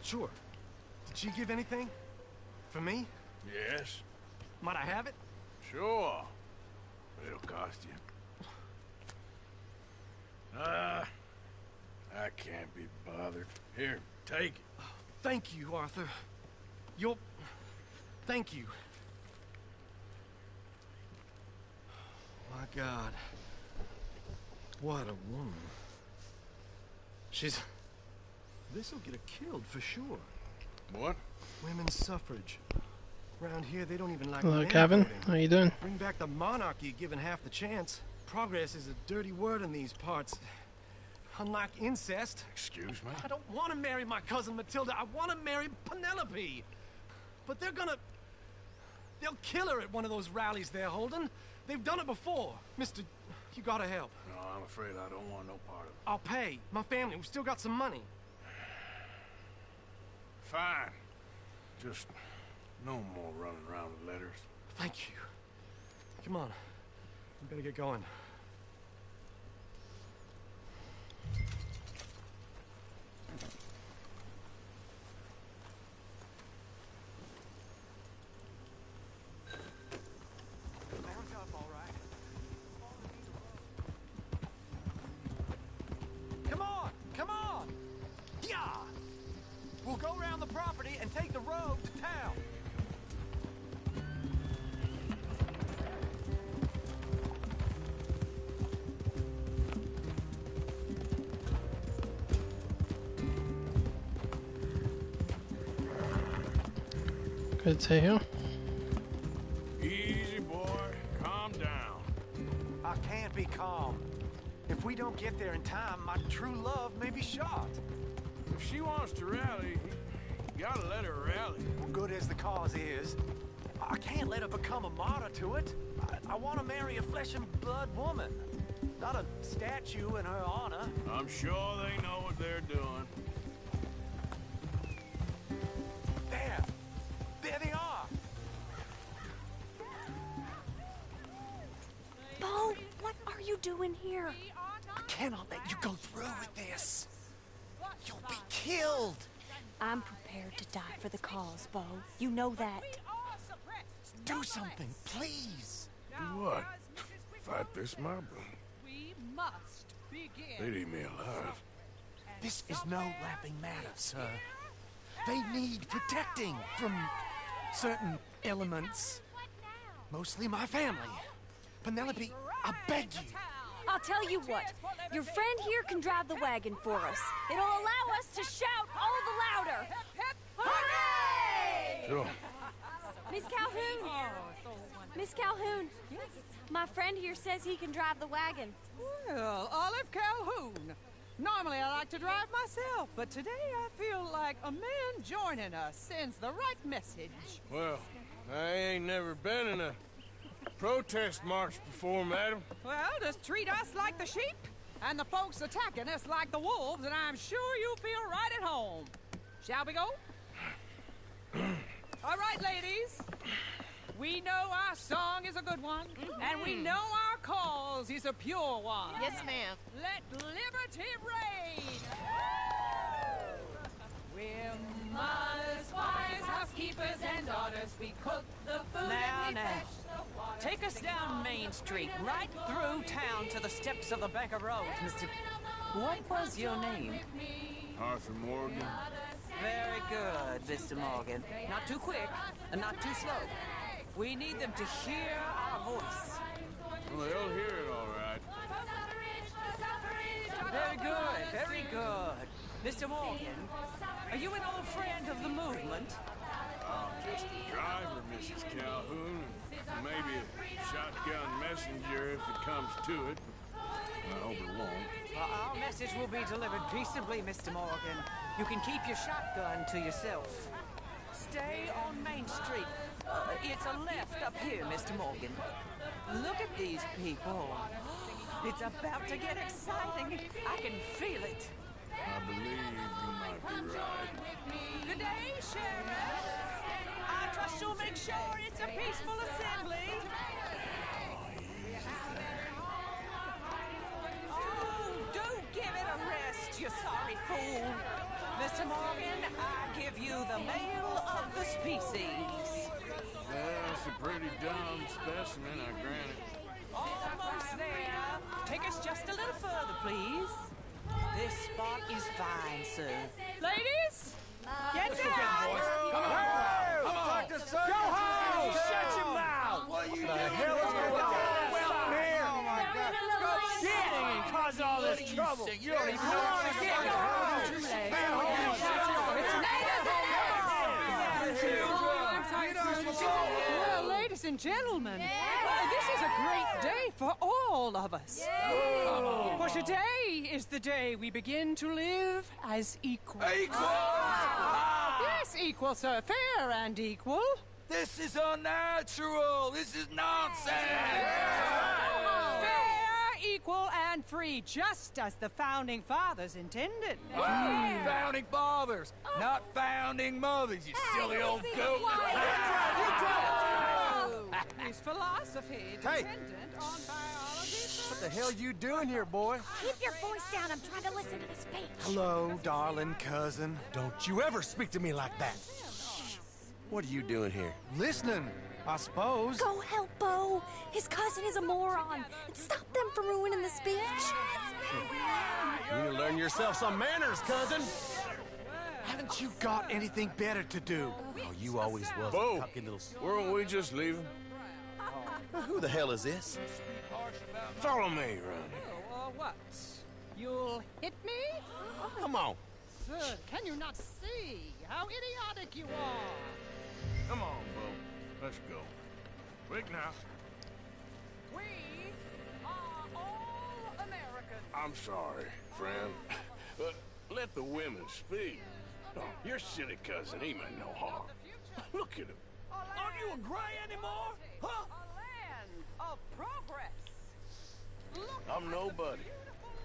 Sure. Did she give anything? For me? Yes. Might I have it? Sure. But it'll cost you. I can't be bothered. Here, take it. Thank you, Arthur. Thank you. My God. What a woman. This'll get her killed for sure. What? Women's suffrage. Around here, they don't even like Hello, men Gavin. voting. How you doing? Bring back the monarchy given half the chance. Progress is a dirty word in these parts. Unlike incest. Excuse me? I don't want to marry my cousin Matilda. I want to marry Penelope. But they'll kill her at one of those rallies they're holding. They've done it before. Mister, you gotta help. No, I'm afraid I don't want no part of it. I'll pay. My family, we've still got some money. Fine. Just no more running around with letters. Thank you. Come on. We better get going. Come on! Yeah! We'll go around the property and take the road to town. Good to hear. Easy, boy. Calm down. I can't be calm. If we don't get there in time, my true love may be shot. If she wants to rally, you gotta let her rally. Well, good as the cause is, I can't let her become a martyr to it. I want to marry a flesh and blood woman, not a statue in her honor. I'm sure they know what they're doing. There they are. Bo, what are you doing here? I cannot let you go through with this. You'll be killed. I'm prepared to die for the cause, Bo. You know that. Do something, please. Do what? Fight this mob? We must begin. They'd eat me alive. This is no laughing matter, sir. They need protecting from certain elements. Mostly my family. Penelope, I beg you. I'll tell you what. Your friend here can drive the wagon for us. It'll allow us to shout all the louder. Hooray! Sure. Miss Calhoun! Miss Calhoun! My friend here says he can drive the wagon. Well, Olive Calhoun. Normally I like to drive myself, but today I feel like a man joining us sends the right message. Well, I ain't never been in a protest march before, madam. Well, just treat us like the sheep, and the folks attacking us like the wolves, and I'm sure you'll feel right at home. Shall we go? All right, ladies. We know our song is a good one, and we know our cause is a pure one. Yes, ma'am. Let liberty reign! We're mothers, wives, housekeepers, and daughters. We cook the food and we fetch the water. Take us down Main Street, right through town to the steps of the Banker Road, Mr. What was your name? Arthur Morgan. Very good, Mr. Morgan. Not too quick, and not too slow. We need them to hear our voice. Well, they'll hear it all right. Very good, very good. Mr. Morgan, are you an old friend of the movement? I'm just a driver, Mrs. Calhoun, and maybe a shotgun messenger if it comes to it. I hope it won't. Our message will be delivered peaceably, Mr. Morgan. You can keep your shotgun to yourself. Stay on Main Street. It's a left up here, Mr. Morgan. Look at these people. It's about to get exciting. I can feel it. I believe you might be right. Good day, Sheriff. I trust you'll make sure it's a peaceful assembly. Oh, do give it a rest, you sorry fool. Mr. Morgan, I give you the male of the species. That's a pretty dumb specimen, I grant it. Almost there. Take us just a little further, please. This spot is fine, sir. Ladies, get down! Go home! Shut your mouth! What are you doing? The hell is going on? Well, here! Oh my God! Singing caused all this trouble. You don't even know what to get. Well, ladies and gentlemen, this is a great day for all of us. For today is the day we begin to live as equals. Yes, equal, sir. Fair and equal. This is unnatural. This is nonsense. Fair, equal, and free, just as the Founding Fathers intended. Founding fathers, not founding mothers, you silly old goat. His philosophy dependent on biology. What the hell you doing here, boy? Keep your voice down. I'm trying to listen to the speech. Hello, darling cousin. Don't you ever speak to me like that. What are you doing here? Listening, I suppose. Go help Bo. His cousin is a moron. And stop them from ruining the speech. You need to learn yourself some manners, cousin. Haven't you got anything better to do? Oh, you always was Bo, a cocky little... weren't we just leaving? Who the hell is this? Follow me around here. What? You'll hit me? Come on. Sir, can you not see how idiotic you are? Come on, Bo. Let's go. Quick now. We are all Americans. I'm sorry, friend. Let the women speak. Oh, your silly cousin, he meant no harm. Look at him. Aren't you a gray anymore? Huh? A land of progress. Look I'm nobody.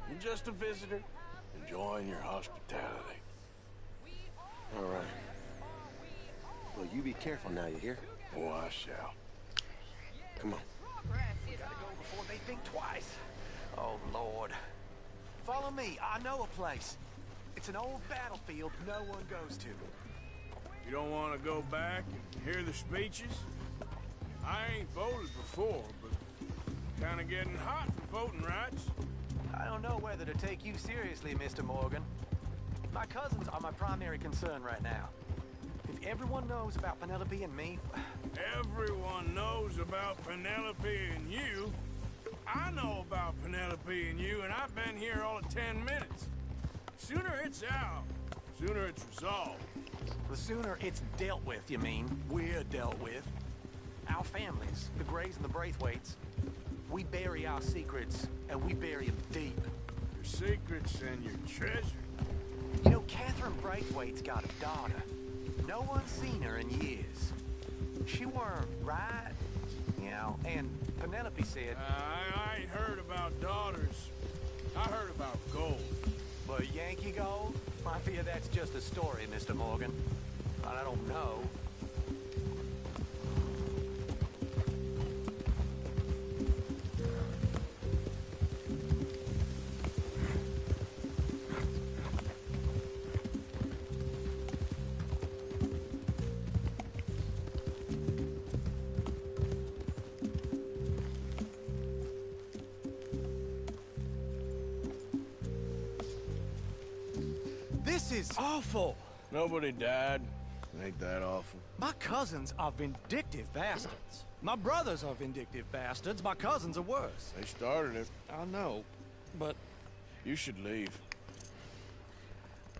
I'm just a visitor, enjoying your hospitality. All right. Well, you be careful now, you hear? Oh, I shall. Come on. Gotta go before they think twice. Oh, Lord. Follow me. I know a place. It's an old battlefield no one goes to. You don't want to go back and hear the speeches? I ain't voted before, but kind of getting hot for voting rights. I don't know whether to take you seriously, Mr. Morgan. My cousins are my primary concern right now. If everyone knows about Penelope and me... Everyone knows about Penelope and you. I know about Penelope and you, and I've been here all of 10 minutes. Sooner it's out, sooner it's resolved. The sooner it's dealt with, you mean, we're dealt with. Our families, the Grays and the Braithwaites, we bury our secrets, and we bury them deep. Your secrets and your treasure. You know, Catherine Braithwaite's got a daughter. No one's seen her in years. She weren't right, you know, and Penelope said... I ain't heard about daughters. I heard about gold. But Yankee gold? I fear that's just a story, Mr. Morgan. But I don't know. This is awful. Nobody died. Ain't that awful? My cousins are vindictive bastards. My brothers are vindictive bastards. My cousins are worse. They started it. I know, but... You should leave.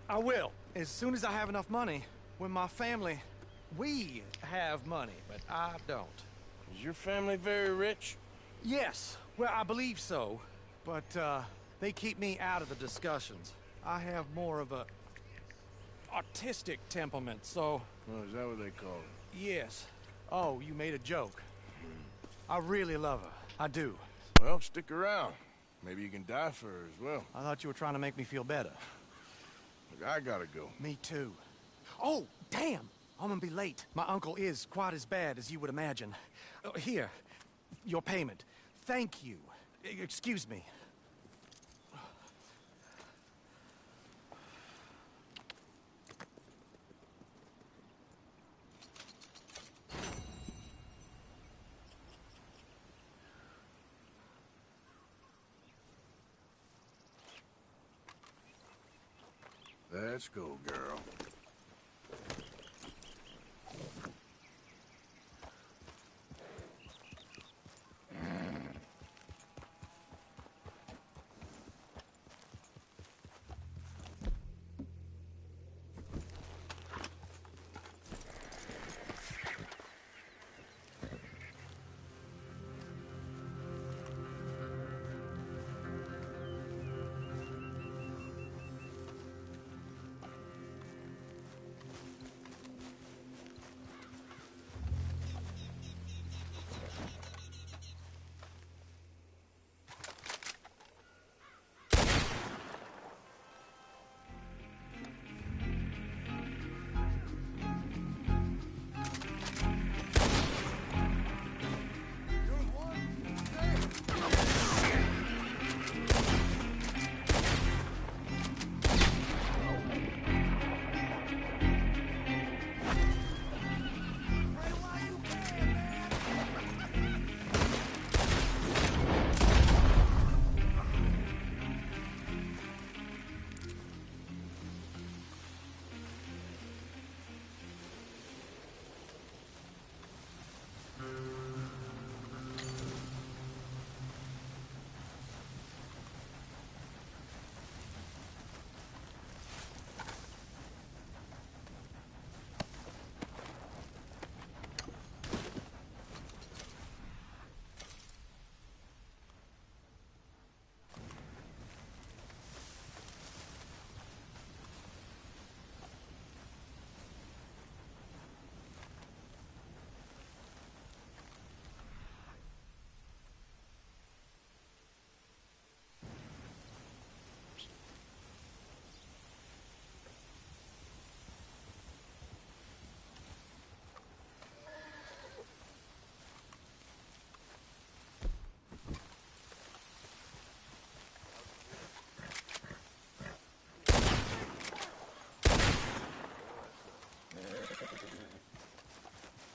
I will, as soon as I have enough money. When my family... We have money, but I don't. Is your family very rich? Yes, well, I believe so. But, they keep me out of the discussions. I have more of a... artistic temperament, so... Oh, is that what they call it? Yes. Oh, you made a joke. I really love her. I do. Well, stick around. Maybe you can die for her as well. I thought you were trying to make me feel better. Look, I gotta go. Me too. Oh, damn! I'm gonna be late. My uncle is quite as bad as you would imagine. Here, your payment. Thank you. Excuse me. Let's go, girl.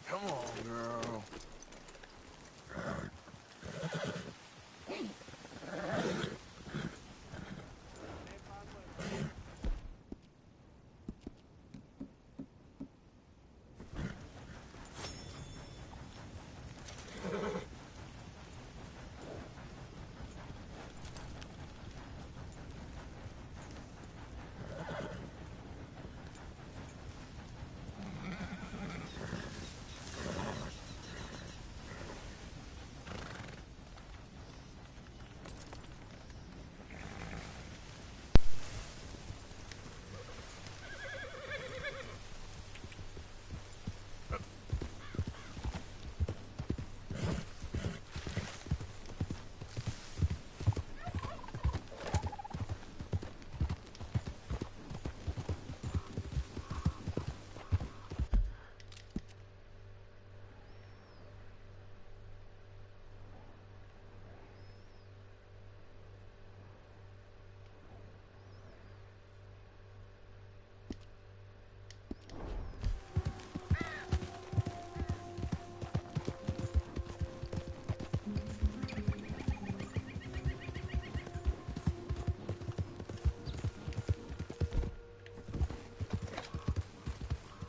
Come on, girl.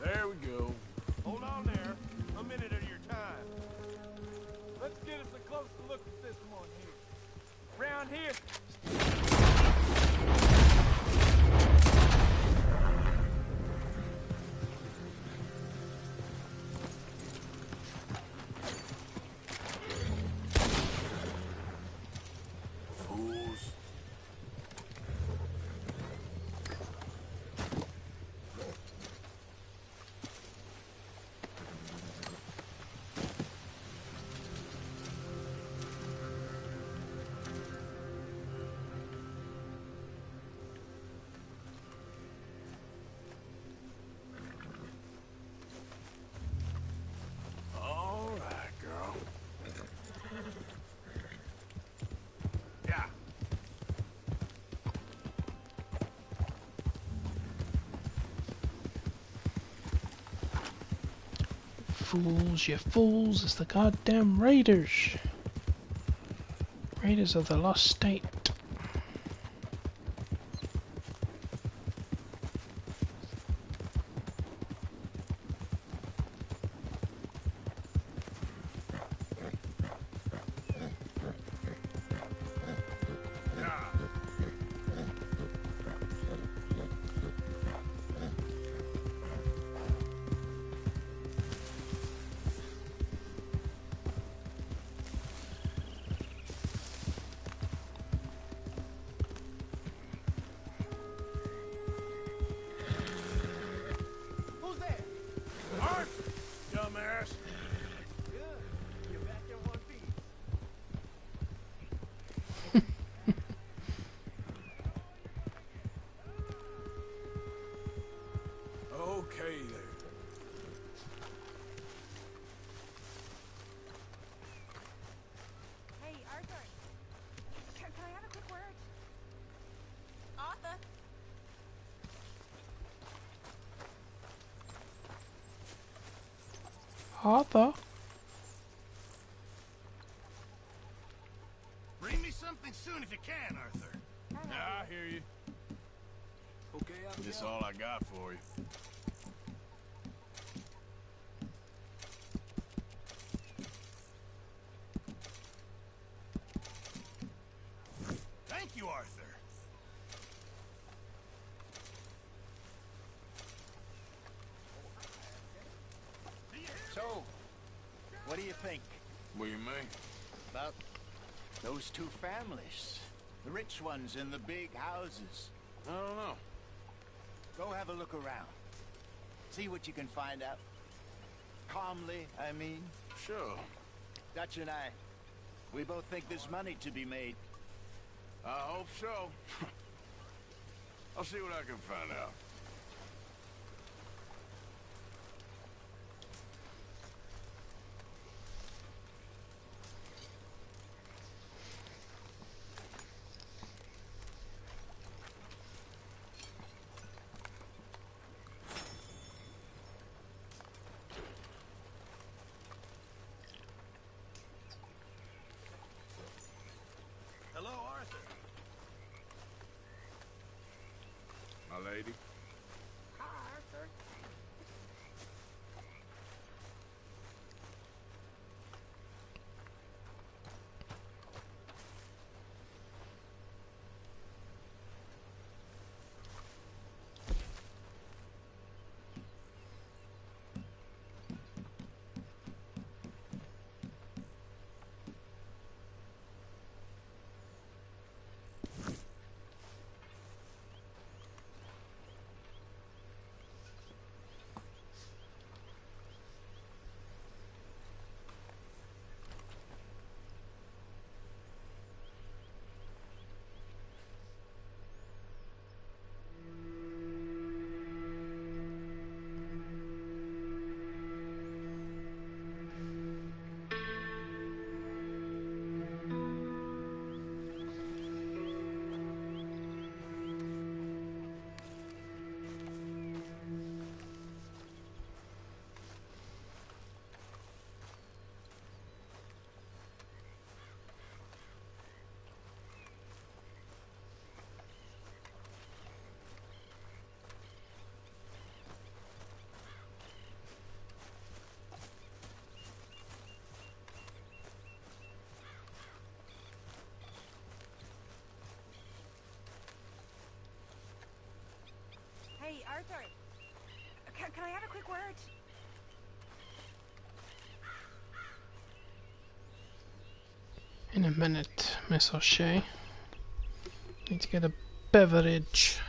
There we go. Hold on there. A minute of your time. Let's get us a closer look at this one here. Round here. Fools. All right, girl. Yeah. Fools, you fools, it's the goddamn Raiders. Raiders of the Lost State. Arthur? Bring me something soon if you can, Arthur. Yeah, I hear you. Okay, This is all I got for you. Thank you, Arthur. So, what do you think What do you mean? about those two families? The rich ones in the big houses. I don't know. Go have a look around. See what you can find out. Calmly, I mean. Sure. Dutch and I, we both think there's money to be made. I hope so. I'll see what I can find out. Hello, Arthur. My lady. Hi, Arthur. Hey, Arthur. Can I have a quick word? In a minute, Miss O'Shea. Need to get a beverage.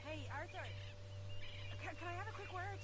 Hey, Arthur. Can I have a quick word?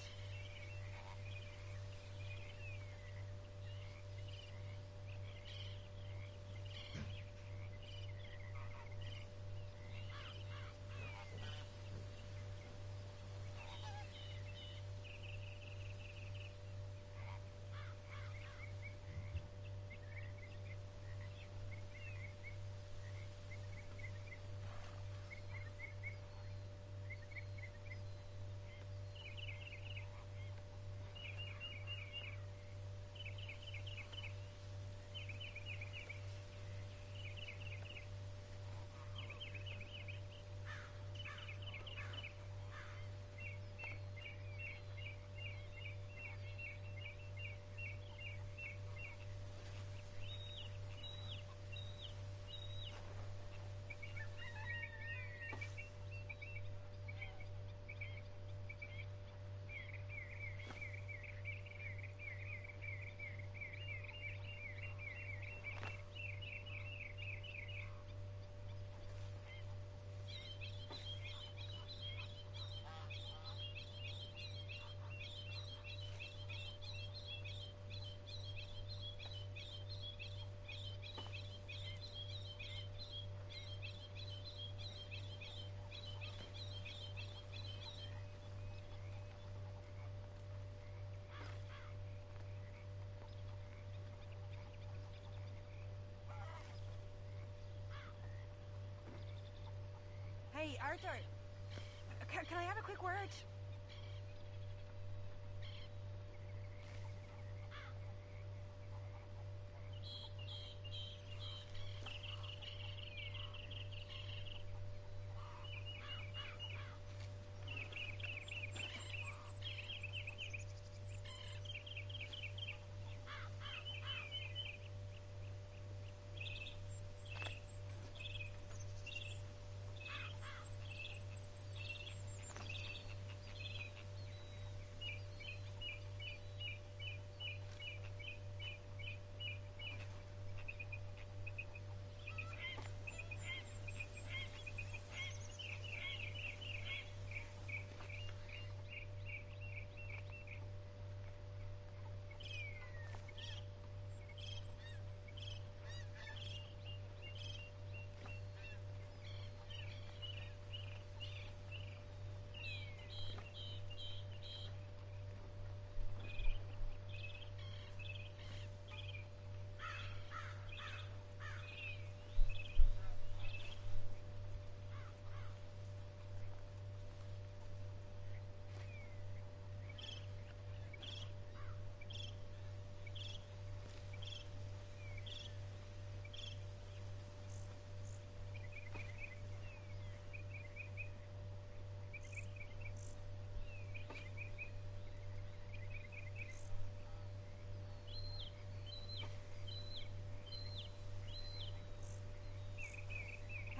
Hey, Arthur. Can I have a quick word?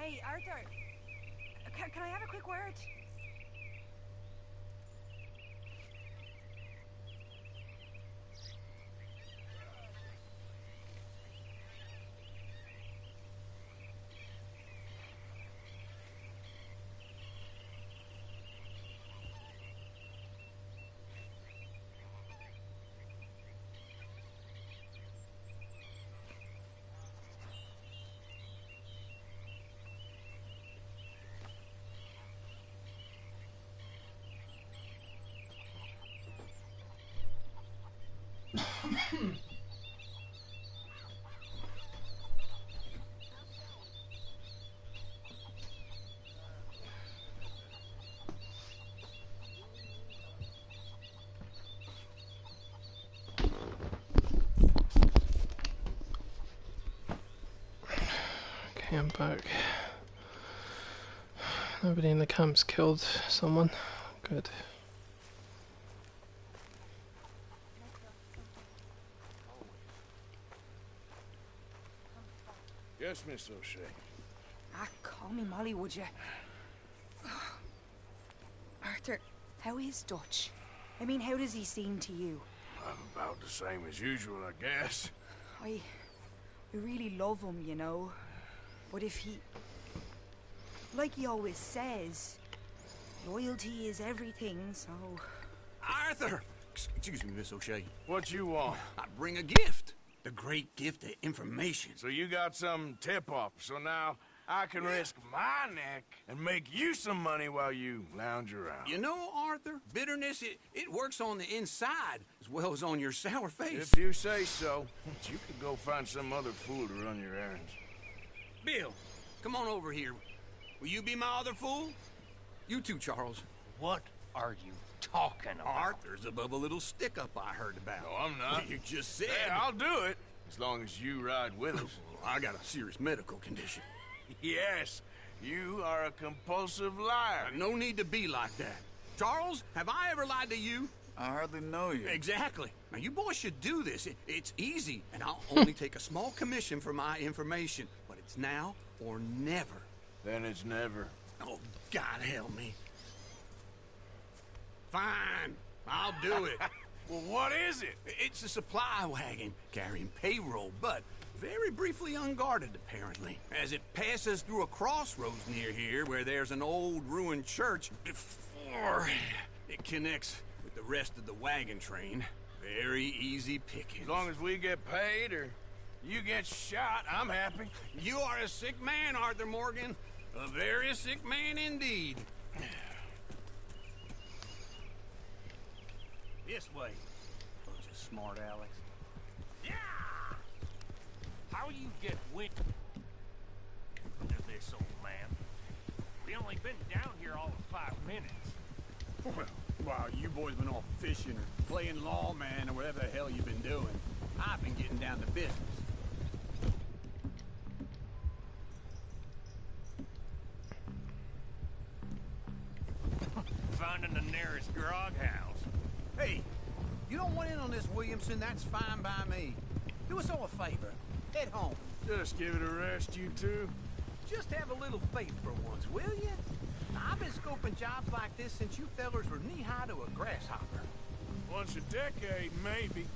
Hey, Arthur. Can I have a quick word? Okay, I'm back. Nobody in the camp's killed someone. Good. Yes, Miss O'Shea. Ah, call me Molly, would you? Arthur, how is Dutch? I mean, how does he seem to you? I'm about the same as usual, I guess. I really love him, you know. But if he... Like he always says, loyalty is everything, so... Arthur! Excuse me, Miss O'Shea. What you want? I bring a gift. The great gift of information. So you got some tip-off, so now I can risk my neck and make you some money while you lounge around. You know, Arthur, bitterness, it works on the inside as well as on your sour face. If you say so, you could go find some other fool to run your errands. Bill, come on over here. Will you be my other fool? You too, Charles. What are you talking about? Arthur's above a little stick-up I heard about. No, I'm not. You just said... Yeah, I'll do it, as long as you ride with us. I got a serious medical condition. Yes, you are a compulsive liar. No need to be like that. Charles, have I ever lied to you? I hardly know you. Exactly. Now, you boys should do this. It's easy, and I'll only take a small commission for my information. But it's now or never. Then it's never. Oh, God help me. Fine, I'll do it. Well, what is it? It's a supply wagon carrying payroll, but very briefly unguarded, apparently. As it passes through a crossroads near here where there's an old ruined church before it connects with the rest of the wagon train. Very easy picking. As long as we get paid or you get shot, I'm happy. You are a sick man, Arthur Morgan. A very sick man indeed. This way. Bunch of smart Alex. Yeah! How you get wind of this, old man? We only been down 5 minutes. Well, while you boys been off fishing or playing lawman or whatever the hell you've been doing, I've been getting down to business. Finding the nearest grog house. Hey, you don't want in on this, Williamson, that's fine by me. Do us all a favor. Head home. Just give it a rest, you two. Just have a little faith for once, will you? I've been scoping jobs like this since you fellers were knee-high to a grasshopper. Once a decade, maybe.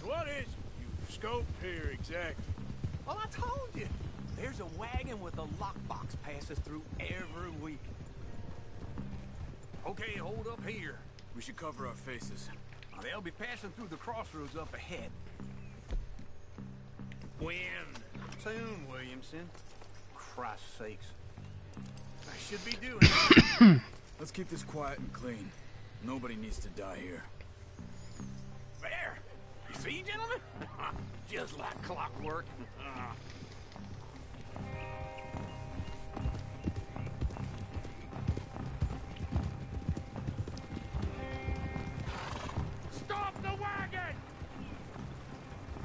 So what is it you've scoped here exactly? Well, I told you. There's a wagon with a lockbox passes through every week. Okay, hold up here. We should cover our faces. They'll be passing through the crossroads up ahead. When? Soon, Williamson. Christ's sakes. I should be doing. Let's keep this quiet and clean. Nobody needs to die here. There! You see, gentlemen? Just like clockwork. Stop the wagon!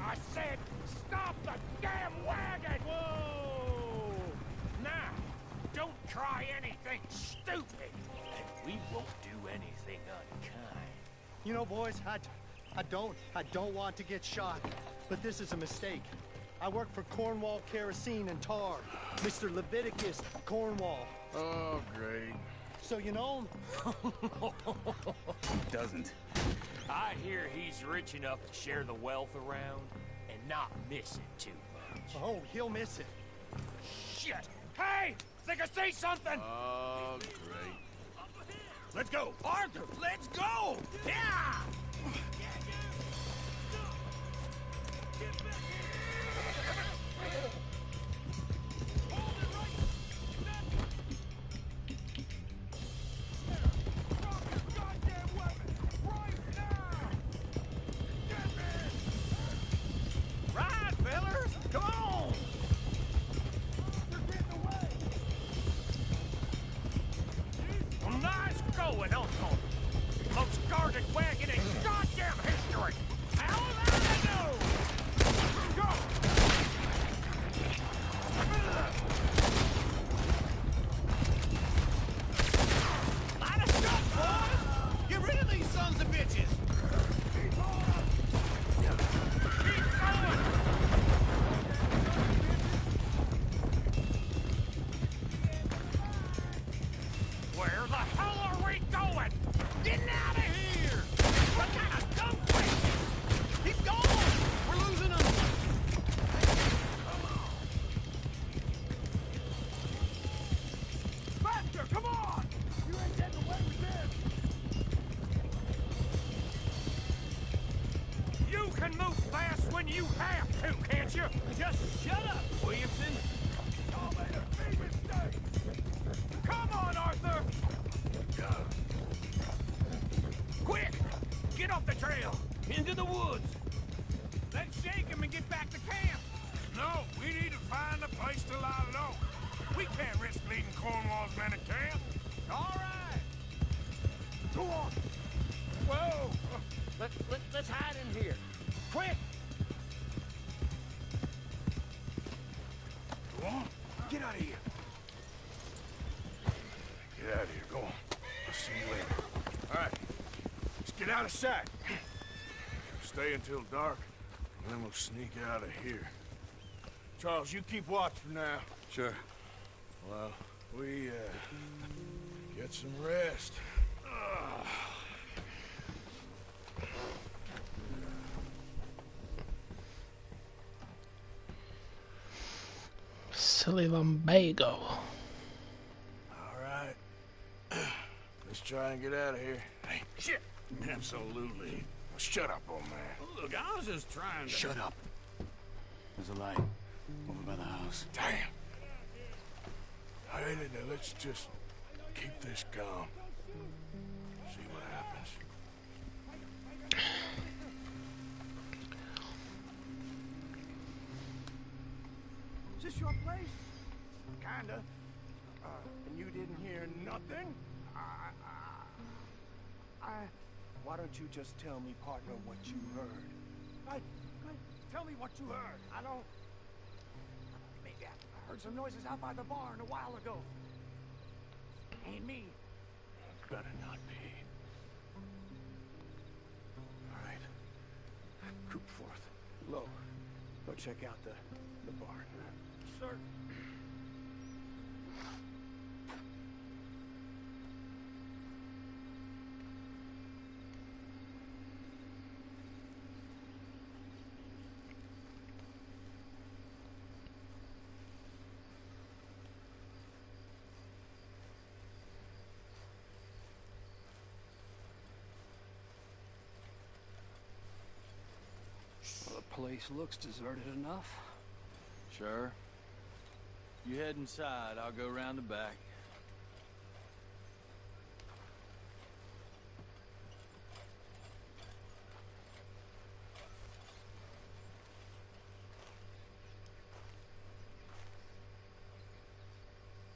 I said, stop the damn wagon! Whoa! Now, don't try anything stupid, and we won't do anything unkind. You know, boys, I don't want to get shot, but this is a mistake. I work for Cornwall Kerosene and Tar, Mr. Leviticus Cornwall. Oh, great. So you know him? Doesn't. I hear he's rich enough to share the wealth around and not miss it too much. Oh, he'll miss it. Shit! Hey! Think I see something! Oh, great. Let's go! Arthur, let's go! Yeah! Right, fellers! Come on! Well, nice going, Uncle. Most guarded wagon in goddamn history. How will I know? Go! Line us up, boys! Get rid of these sons of bitches! Keep going! Where the hell are we going? Getting out of here! What kind of dumb place? Keep going! We're losing them! Faster, come on! You ain't getting away with this! You can move fast when you have to, can't you? Just shut up, Williamson! Y'all made a big mistake! Come on, Arthur! Quick! Get off the trail! Into the woods! Let's shake him and get back to camp! No, we need to find a place to lie low. We can't risk leading Cornwall's men at camp. All right! Go on! Whoa! Let's hide in here. Quick! Go on. Get out of here! Get out of here. Go on. I'll see you later. All right. Let's get out of sight. Stay until dark, and then we'll sneak out of here. Charles, you keep watch for now. Sure. Well, we, get some rest. Silly lumbago. All right. Let's try and get out of here. Hey, shit! Absolutely. Shut up, old man. Look, I was just trying to... Shut up. There's a light over by the house. Damn. All right, now let's just keep this calm. See what happens. Is this your place? Kinda. And you didn't hear nothing? Why don't you just tell me, partner, what you heard? Tell me what you heard. I don't... Maybe I heard some noises out by the barn a while ago. Ain't me. Better not be. All right. Coop forth. Low. Go check out the barn. Sir. Well, the place looks deserted enough. Sure. You head inside, I'll go round the back.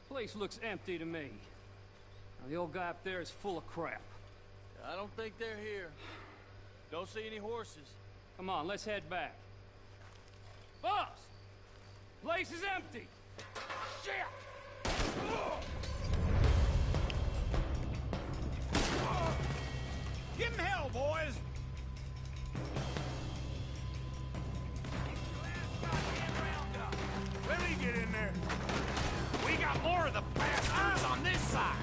Place looks empty to me. Now, the old guy up there is full of crap. I don't think they're here. Don't see any horses. Come on, let's head back. Boss! Place is empty! Shit! Give him hell, boys! Let me get in there. We got more of the bastards on this side.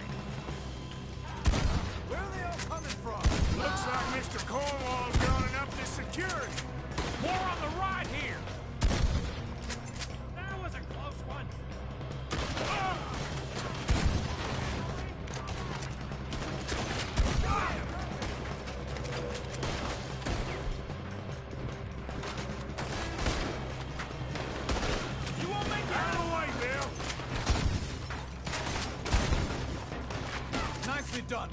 Where are they all coming from? Looks like Mr. Cornwall's running up the security. More on the right here. That was a close one. You won't make it out of the way, Bill. Nicely done.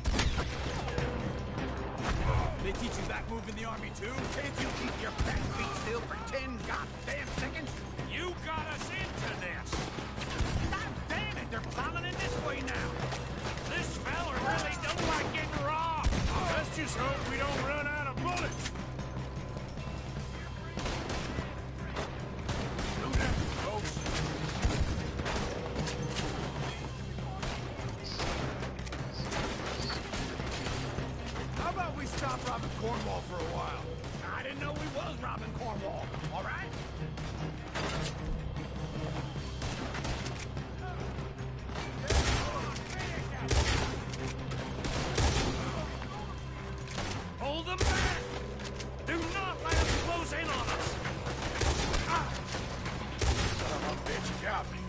They teach you that move in the army too? Can't you keep your back feet still for 10 goddamn seconds? You got us into this. God damn it, they're plowing in this way now. This fella really don't like getting raw. Let's just hope we don't run out of bullets. Move that, folks. How about we stop robbing Cornwall for a while? I didn't know we was robbing Cornwall, all right? Hold them back! Do not let them close in on us! Son of a bitch, you got me.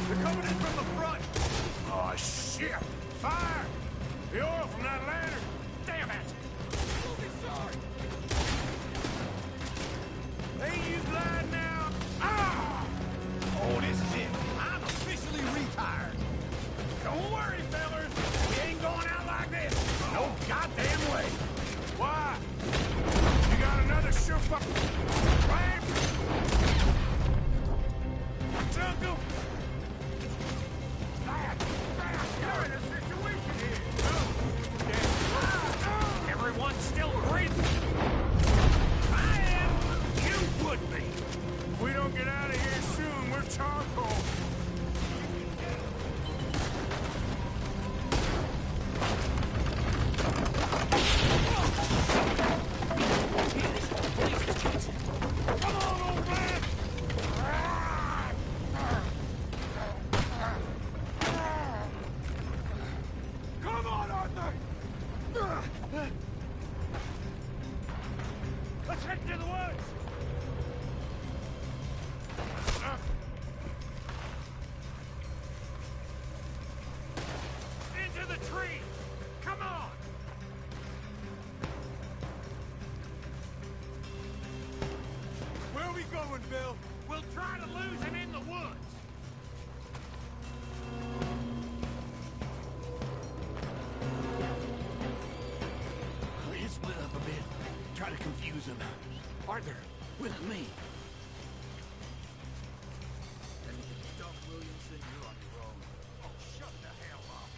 They're coming in from the front! Oh, shit! Fire! The oil from that lantern! Damn it! Sorry. Ain't you glad now? Ah! Oh, this is it. I'm officially retired. Don't worry, fellas. We ain't going out like this. No goddamn way. Why? You got another surefire plan? Jungle? You're in a situation here. Everyone's still breathing. I am. You would be. If we don't get out of here soon, we're charcoal. Come on, old man! Come on, Arthur! Let's head to the woods. Into the tree. Come on. Where are we going, Bill? We'll try to lose him in the woods. We can split up a bit. Try to confuse him. Arthur, with me. Dump Williamson, you're on your own. Oh, shut the hell up.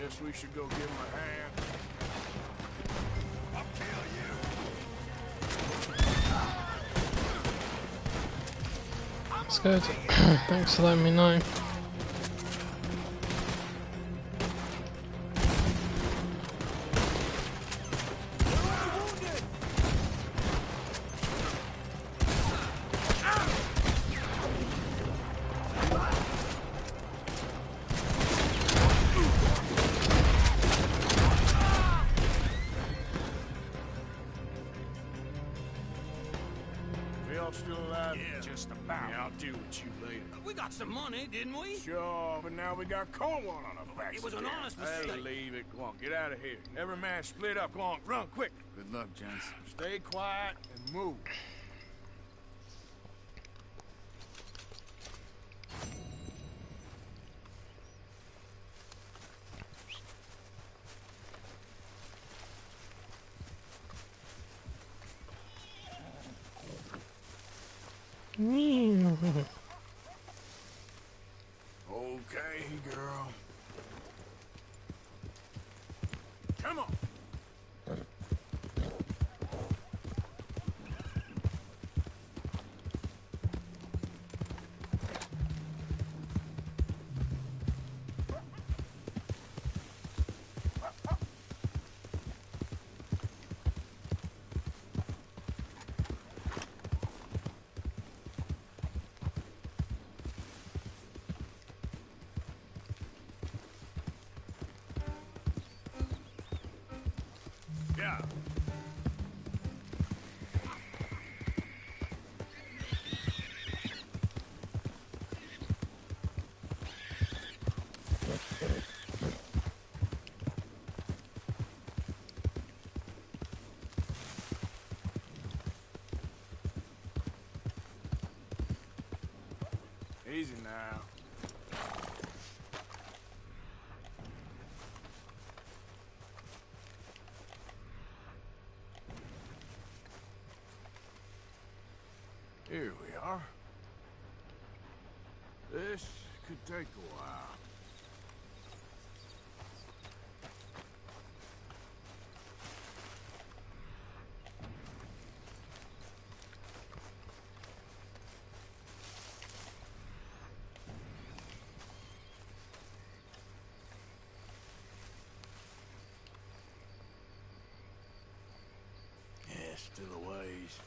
Guess we should go give him a hand. I'll kill you. That's good. Thanks for letting me know. Still alive? Yeah, just about. Yeah, I'll deal with you later. We got some money, didn't we? Sure, but now we got Cornwall on our backs. It was an again. honest Hey, mistake. leave it. Go on, get out of here. Every man split up. Go on, run, quick. Good luck, gents. Stay quiet and move. Okay, girl. Come on. Yeah. Easy now. Here we are. This could take a while. Yeah, still a ways.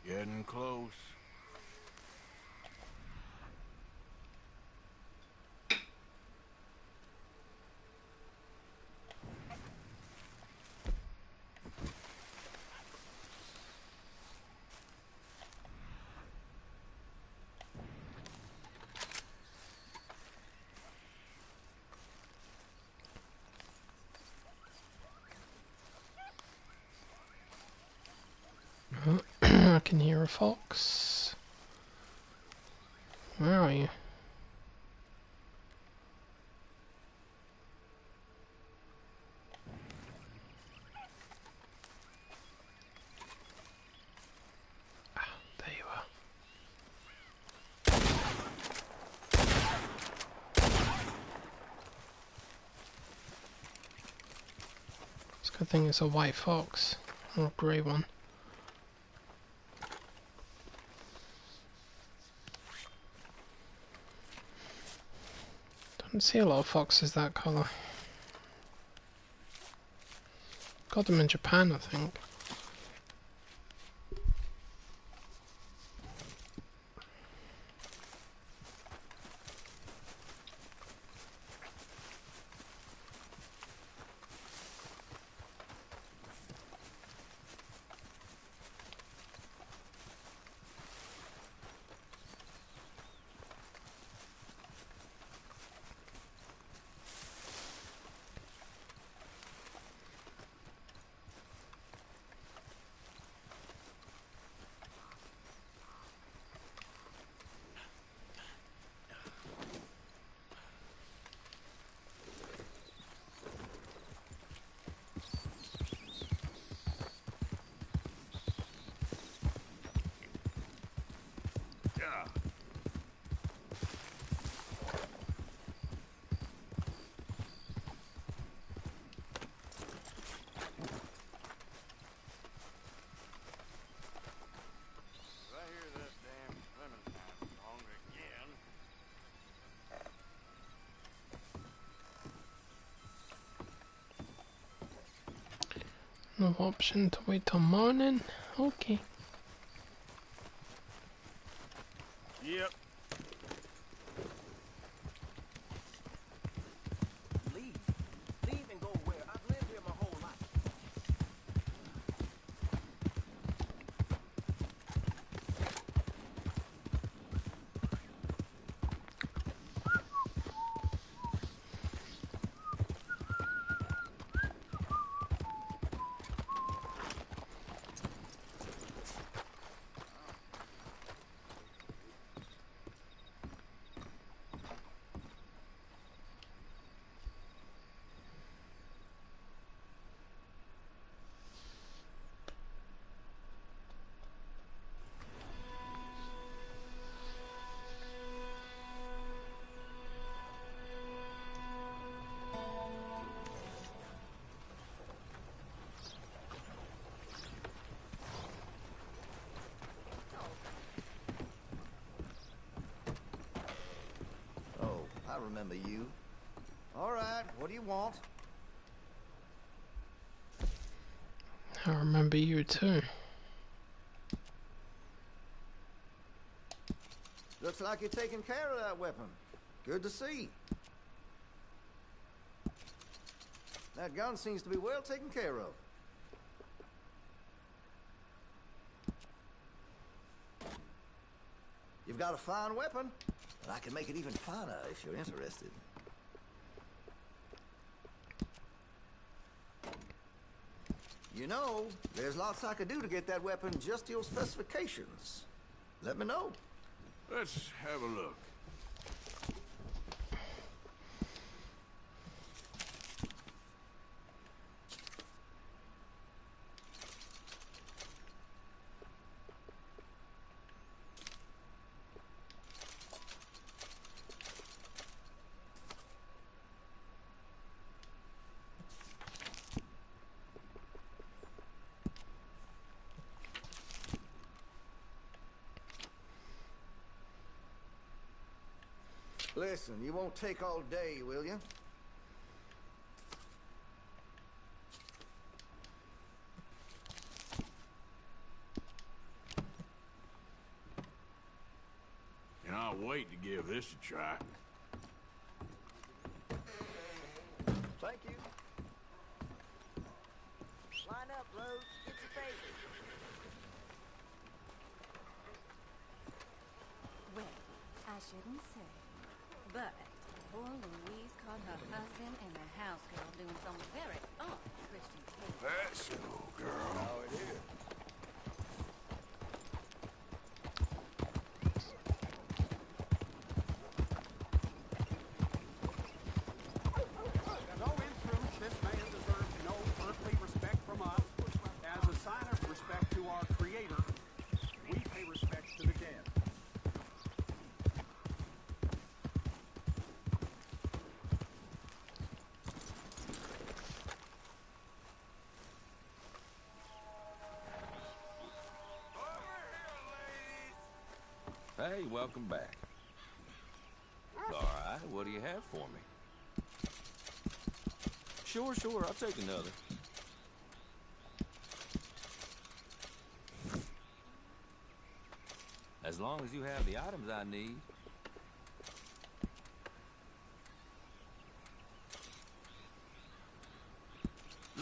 Getting close. I can hear a fox. Where are you? Ah, there you are. It's a good thing it's a white fox, or a grey one. Don't see a lot of foxes that colour. Got them in Japan, I think. No option to wait till morning? Okay. Yep. Leave. Leave and go where? I've lived here my whole life. I remember you. All right, what do you want? I remember you too. Looks like you're taking care of that weapon. Good to see. That gun seems to be well taken care of. You've got a fine weapon, and I can make it even finer if you're interested. You know, there's lots I could do to get that weapon just to your specifications. Let me know. Let's have a look. Listen, you won't take all day, will you? And I'll wait to give this a try. Thank you. Line up, Rose. Get your faces. Well, I shouldn't say, but poor Louise caught her husband and the house girl doing some very odd Christian behavior. Let's go, girl. How it is. No intrusion, this man deserves no earthly respect from us. As a sign of respect to our Creator, we pay respect to the dead. Hey, welcome back. All right, what do you have for me? Sure, I'll take another. As long as you have the items I need.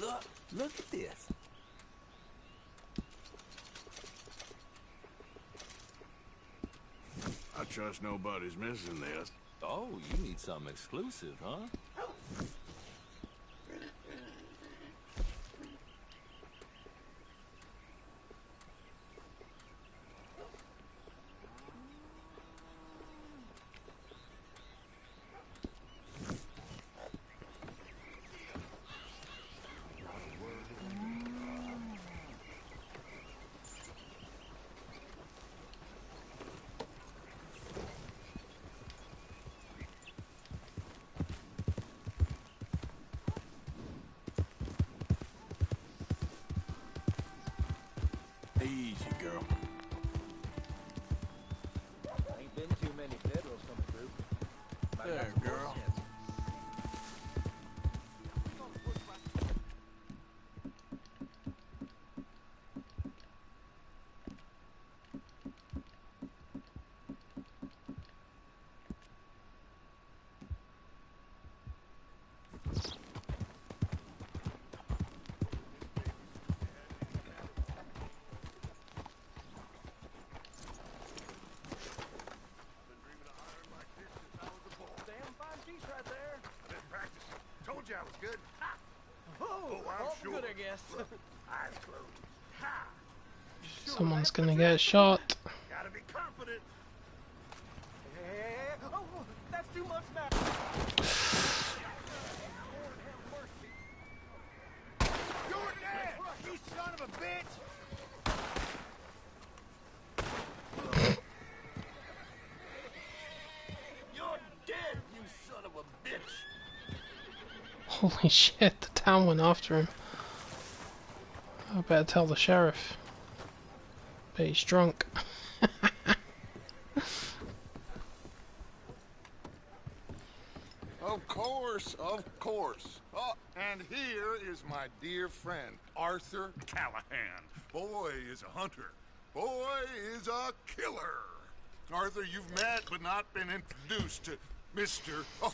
Look at this. I trust nobody's missing this. Oh, you need something exclusive, huh? Easy, girl. Ain't been too many federals coming through. There, girl. guess. Eyes closed. Ha! Someone's gonna get shot. Gotta be confident. Hey, oh, that's too much now. You're dead, you son of a bitch. You're dead, you son of a bitch. Holy shit, the town went after him. I better tell the sheriff. But he's drunk. Of course, of course. Oh, and here is my dear friend, Arthur Callahan. Boy is a hunter. Boy is a killer. Arthur, you've met but not been introduced to Mr. Oh,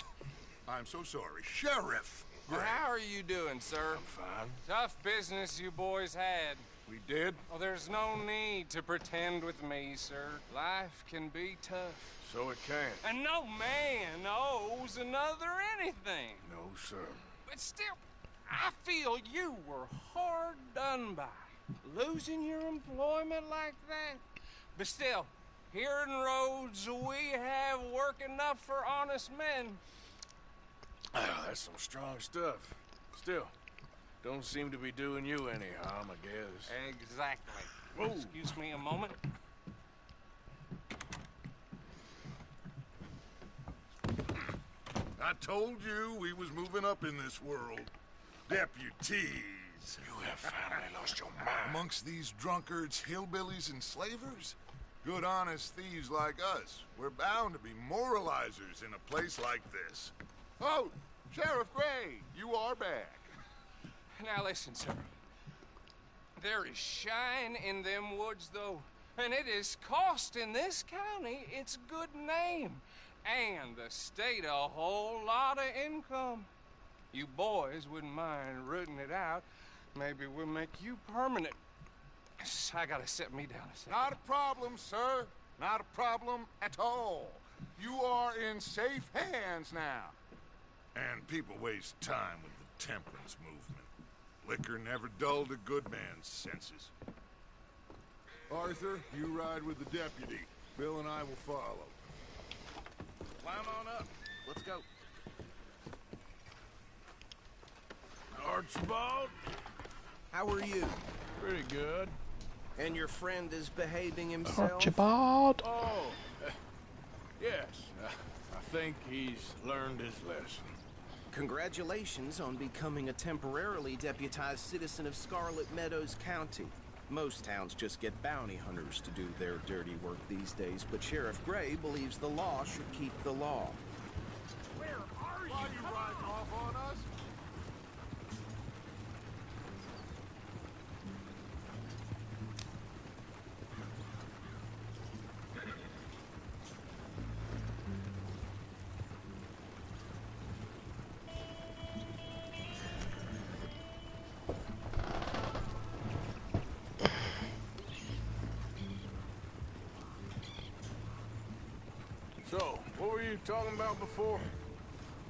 I'm so sorry, Sheriff Gray. How are you doing, sir? I'm fine. Tough business you boys had. We did? Oh, there's no need to pretend with me, sir. Life can be tough. So it can. And no man owes another anything. No, sir. But still, I feel you were hard done by. Losing your employment like that. But still, here in Rhodes, we have work enough for honest men. Oh, that's some strong stuff. Still, don't seem to be doing you any harm, I guess. Exactly. Whoa. Excuse me a moment. I told you we was moving up in this world. Deputies. You have finally lost your mind. Amongst these drunkards, hillbillies, and slavers? Good honest thieves like us. We're bound to be moralizers in a place like this. Oh, Sheriff Gray, you are back. Now listen, sir. There is shine in them woods, though. And it is costing this county its good name. And the state a whole lot of income. You boys wouldn't mind rooting it out. Maybe we'll make you permanent. I gotta sit me down a second. Not a problem, sir. Not a problem at all. You are in safe hands now. And people waste time with the temperance movement. Liquor never dulled a good man's senses. Arthur, you ride with the deputy. Bill and I will follow. Climb on up. Let's go. Archibald? How are you? Pretty good. And your friend is behaving himself? Archibald? Oh, yes. I think he's learned his lesson. Congratulations on becoming a temporarily deputized citizen of Scarlet Meadows County. Most towns just get bounty hunters to do their dirty work these days, but Sheriff Gray believes the law should keep the law. Where are you? Why are you riding off on us? So, what were you talking about before?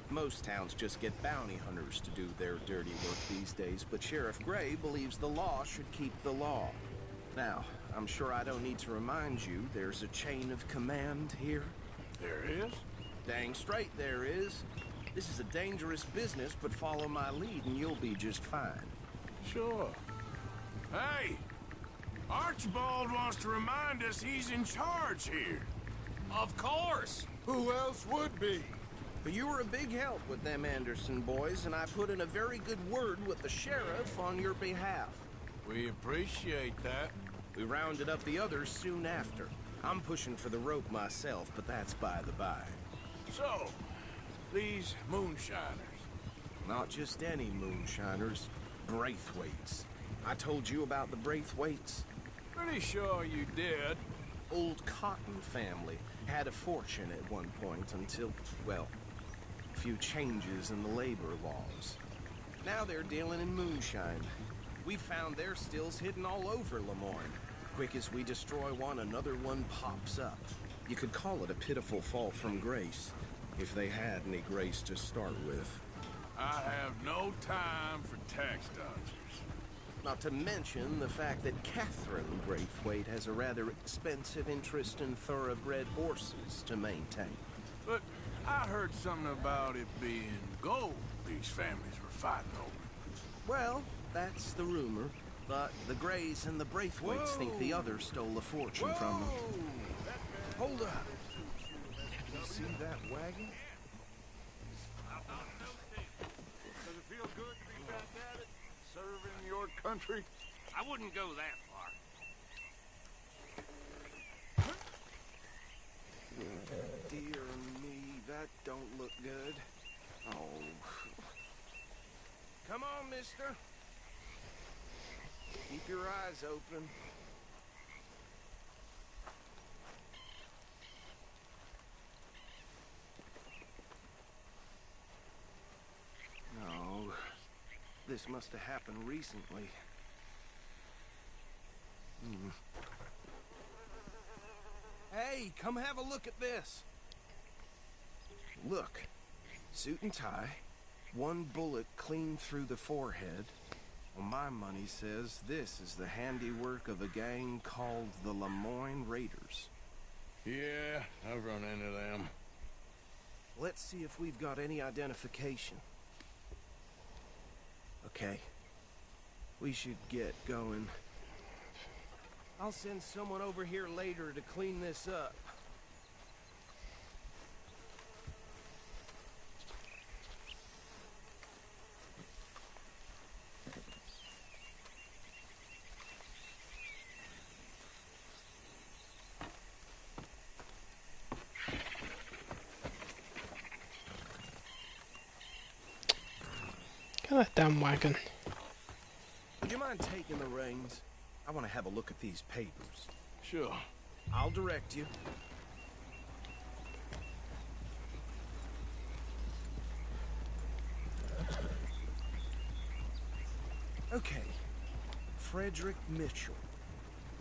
Most towns just get bounty hunters to do their dirty work these days, but Sheriff Gray believes the law should keep the law. Now, I'm sure I don't need to remind you there's a chain of command here. There is? Dang straight there is. This is a dangerous business, but follow my lead and you'll be just fine. Sure. Hey! Archibald wants to remind us he's in charge here. Of course! Who else would be? But you were a big help with them Anderson boys, and I put in a very good word with the sheriff on your behalf. We appreciate that. We rounded up the others soon after. I'm pushing for the rope myself, but that's by the by. So, these moonshiners. Not just any moonshiners, Braithwaites. I told you about the Braithwaites? Pretty sure you did. Old Cotton family had a fortune at one point until, well, a few changes in the labor laws. Now they're dealing in moonshine. We found their stills hidden all over Lemoyne. Quick as we destroy one, another one pops up. You could call it a pitiful fall from grace, if they had any grace to start with. I have no time for tax dodgers. Not to mention the fact that Catherine Braithwaite has a rather expensive interest in thoroughbred horses to maintain. But I heard something about it being gold these families were fighting over. Well, that's the rumor. But the Greys and the Braithwaites think the others stole a fortune from them. Hold up. You see that wagon? Does it feel good to be back at it? Serving your country? I wouldn't go that far. Dear me, that don't look good. Oh. Come on, mister. Keep your eyes open. No, this must have happened recently. Hey, come have a look at this. Look, suit and tie, one bullet clean through the forehead. Well, my money says this is the handiwork of a gang called the Lemoyne Raiders. Yeah, I've run into them. Let's see if we've got any identification. Okay. We should get going. I'll send someone over here later to clean this up. That damn wagon. Would you mind taking the reins? I want to have a look at these papers. Sure. I'll direct you. Okay. Frederick Mitchell,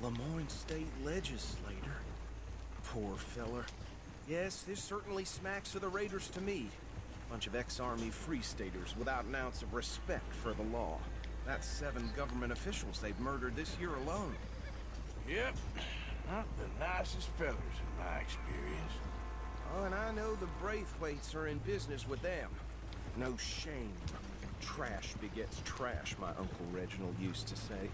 Lemoyne State Legislator. Poor feller. Yes, this certainly smacks of the Raiders to me. Bunch of ex-Army Free Staters without an ounce of respect for the law. That's 7 government officials they've murdered this year alone. Yep. Not the nicest fellers in my experience. Oh, and I know the Braithwaites are in business with them. No shame. Trash begets trash, my Uncle Reginald used to say.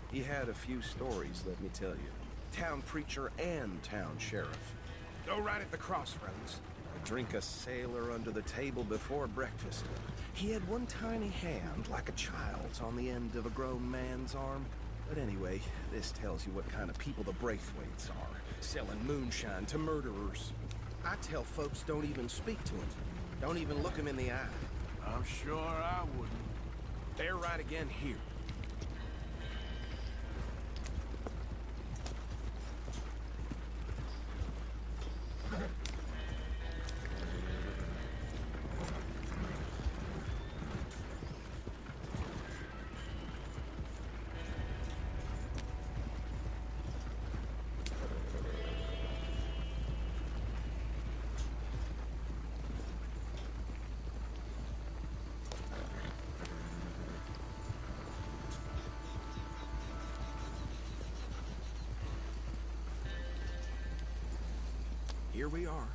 He had a few stories, let me tell you. Town preacher and town sheriff. Go right at the crossroads. Drink a sailor under the table before breakfast. He had one tiny hand, like a child's, on the end of a grown man's arm. But anyway, this tells you what kind of people the Braithwaites are. Selling moonshine to murderers. I tell folks don't even speak to them. Don't even look them in the eye. I'm sure I wouldn't. They're right again here. Here we are.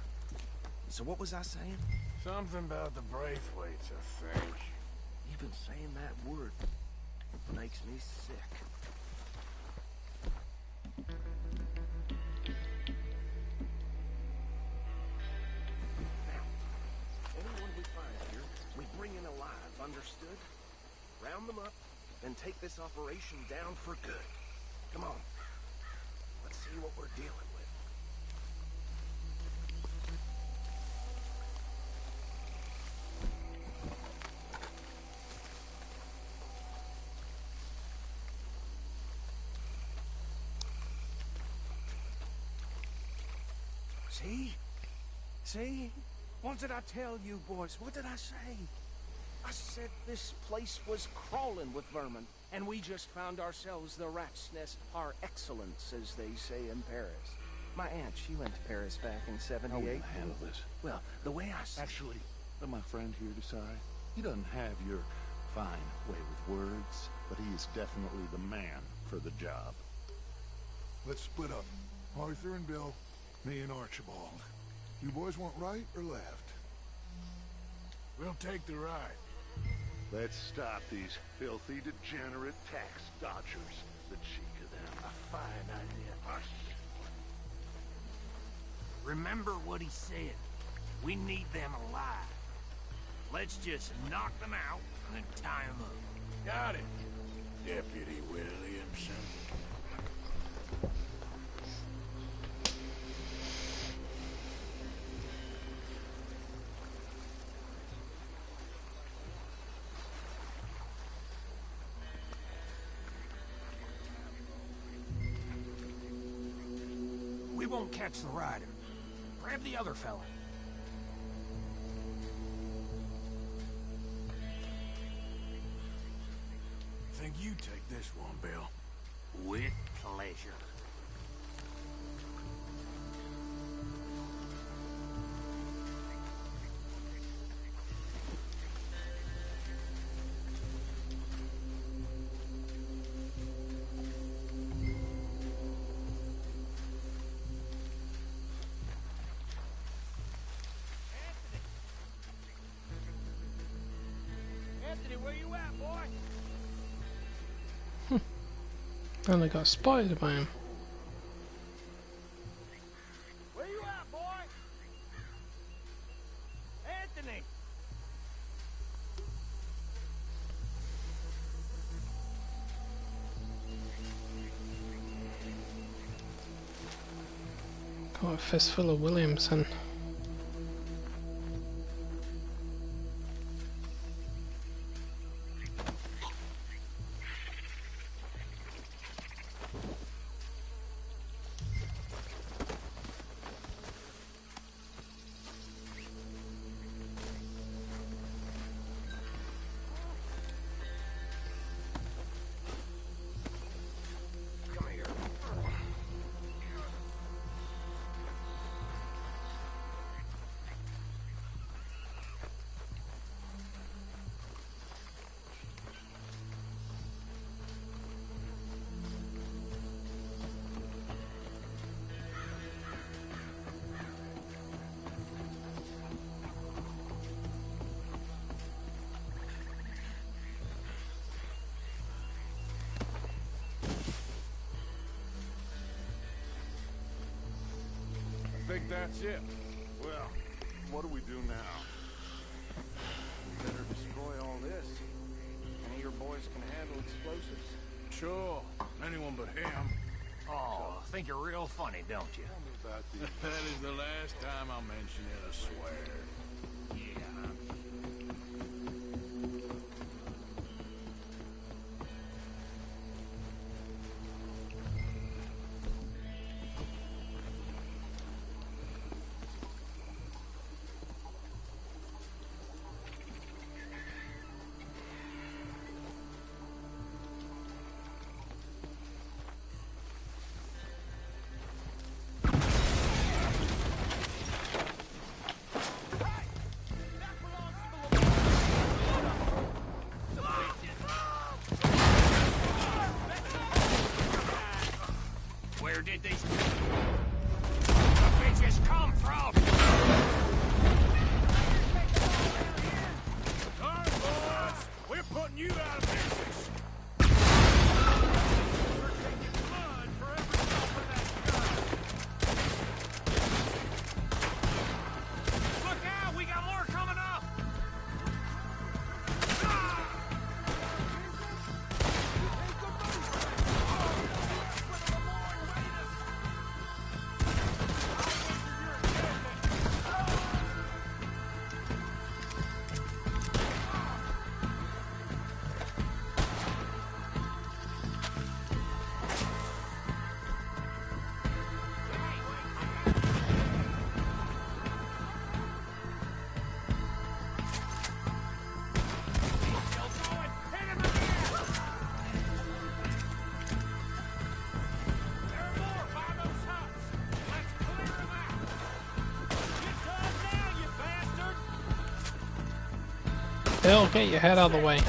So what was I saying? Something about the Braithwaites, I think. Even saying that word makes me sick. Now, anyone we find here, we bring in alive, understood? Round them up, then take this operation down for good. Come on. Let's see what we're dealing with. See? See? What did I tell you, boys? What did I say? I said this place was crawling with vermin, and we just found ourselves the rat's nest par excellence, as they say in Paris. My aunt, she went to Paris back in '78. How will I handle this? Well, the way I see... Actually, let my friend here decide. He doesn't have your fine way with words. but he is definitely the man for the job. Let's split up. Arthur and Bill, me and Archibald. You boys want right or left? We'll take the right. Let's stop these filthy, degenerate tax dodgers. The cheek of them. A fine idea. Remember what he said. We need them alive. Let's just knock them out and then tie them up. Got it, Deputy Williamson. We won't catch the rider. Grab the other fella. Think you take this one, Bill? With pleasure. Where you at, boy? And I got spotted by him. Where you at, boy? Anthony! Got a fistful of Williamson. I think that's it. Well, what do we do now? We better destroy all this. Any of your boys can handle explosives? Sure. Anyone but him. Oh, think you're real funny, don't you? Tell me about these. That is the last time I'll mention it, I swear. Where did these bitches come from? Alright, boys! We're putting you out of business! We're taking blood for every drop of that gun! Look out! We got more coming up! Bill, get your head out of the way.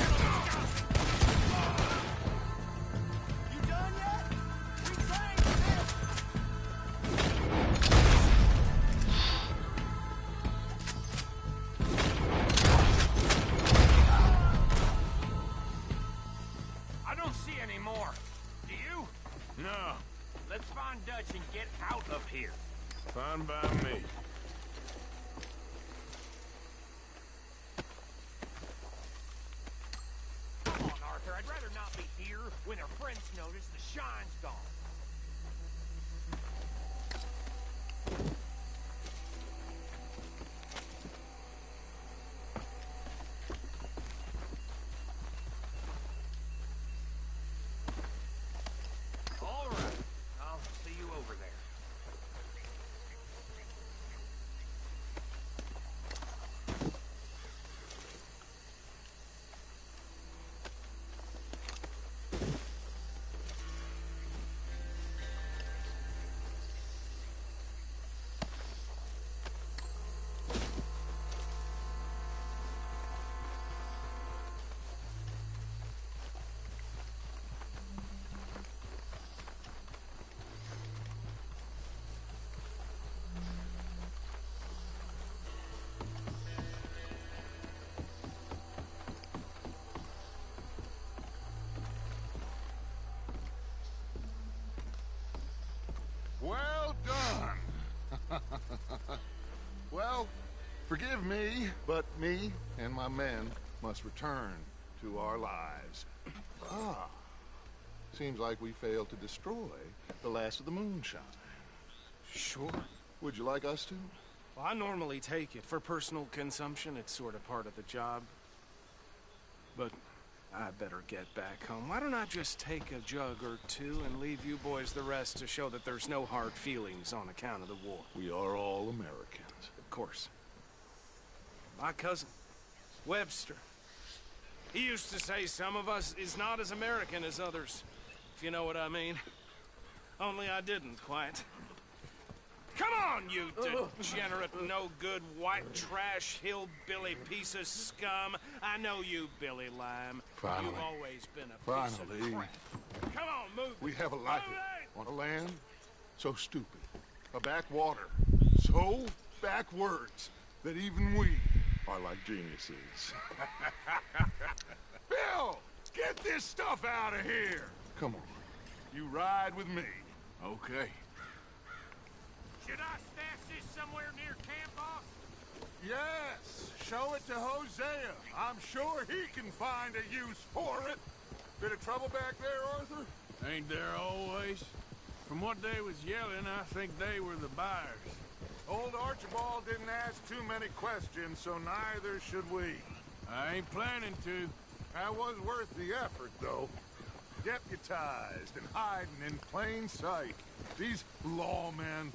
No. Let's find Dutch and get out of here. Fine by me. Come on, Arthur. I'd rather not be here when their friends notice the shine's gone. All right. I'll see you over there. Well done. Well, forgive me, but me and my men must return to our lives. Ah, seems like we failed to destroy the last of the moonshine. Sure. Would you like us to? Well, I normally take it. For personal consumption, it's sort of part of the job. But I better get back home. Why don't I just take a jug or two and leave you boys the rest to show that there's no hard feelings on account of the war? We are all Americans. Of course. My cousin, Webster. He used to say some of us is not as American as others, if you know what I mean. Only I didn't quite. Come on, you degenerate, no-good, white trash, hillbilly piece of scum. I know you, Billy Lime. Finally. You've always been a piece of crap. Come on, move. We have a life on a land so stupid, a backwater so backwards that even we are like geniuses. Bill, get this stuff out of here. Come on, you ride with me. Okay. Should I stash this somewhere near camp, boss? Yes, show it to Hosea. I'm sure he can find a use for it. Bit of trouble back there, Arthur? Ain't there always? From what they was yelling, I think they were the buyers. Old Archibald didn't ask too many questions, so neither should we. I ain't planning to. That was worth the effort, though. Deputized and hiding in plain sight. These lawmen,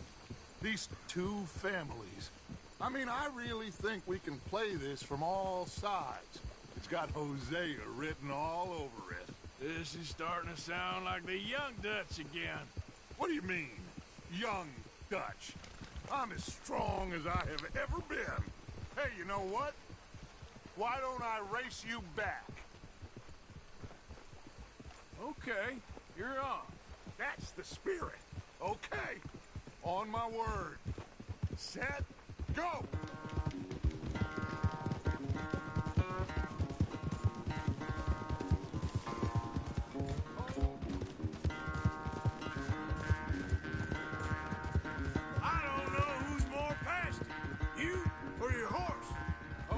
these two families. I mean, I really think we can play this from all sides. It's got Hosea written all over it. This is starting to sound like the young Dutch again. What do you mean, young Dutch? I'm as strong as I have ever been. Hey, you know what? Why don't I race you back? Okay, you're on. That's the spirit. Okay, on my word. Set, go! I don't know who's more past it, you or your horse. Oh,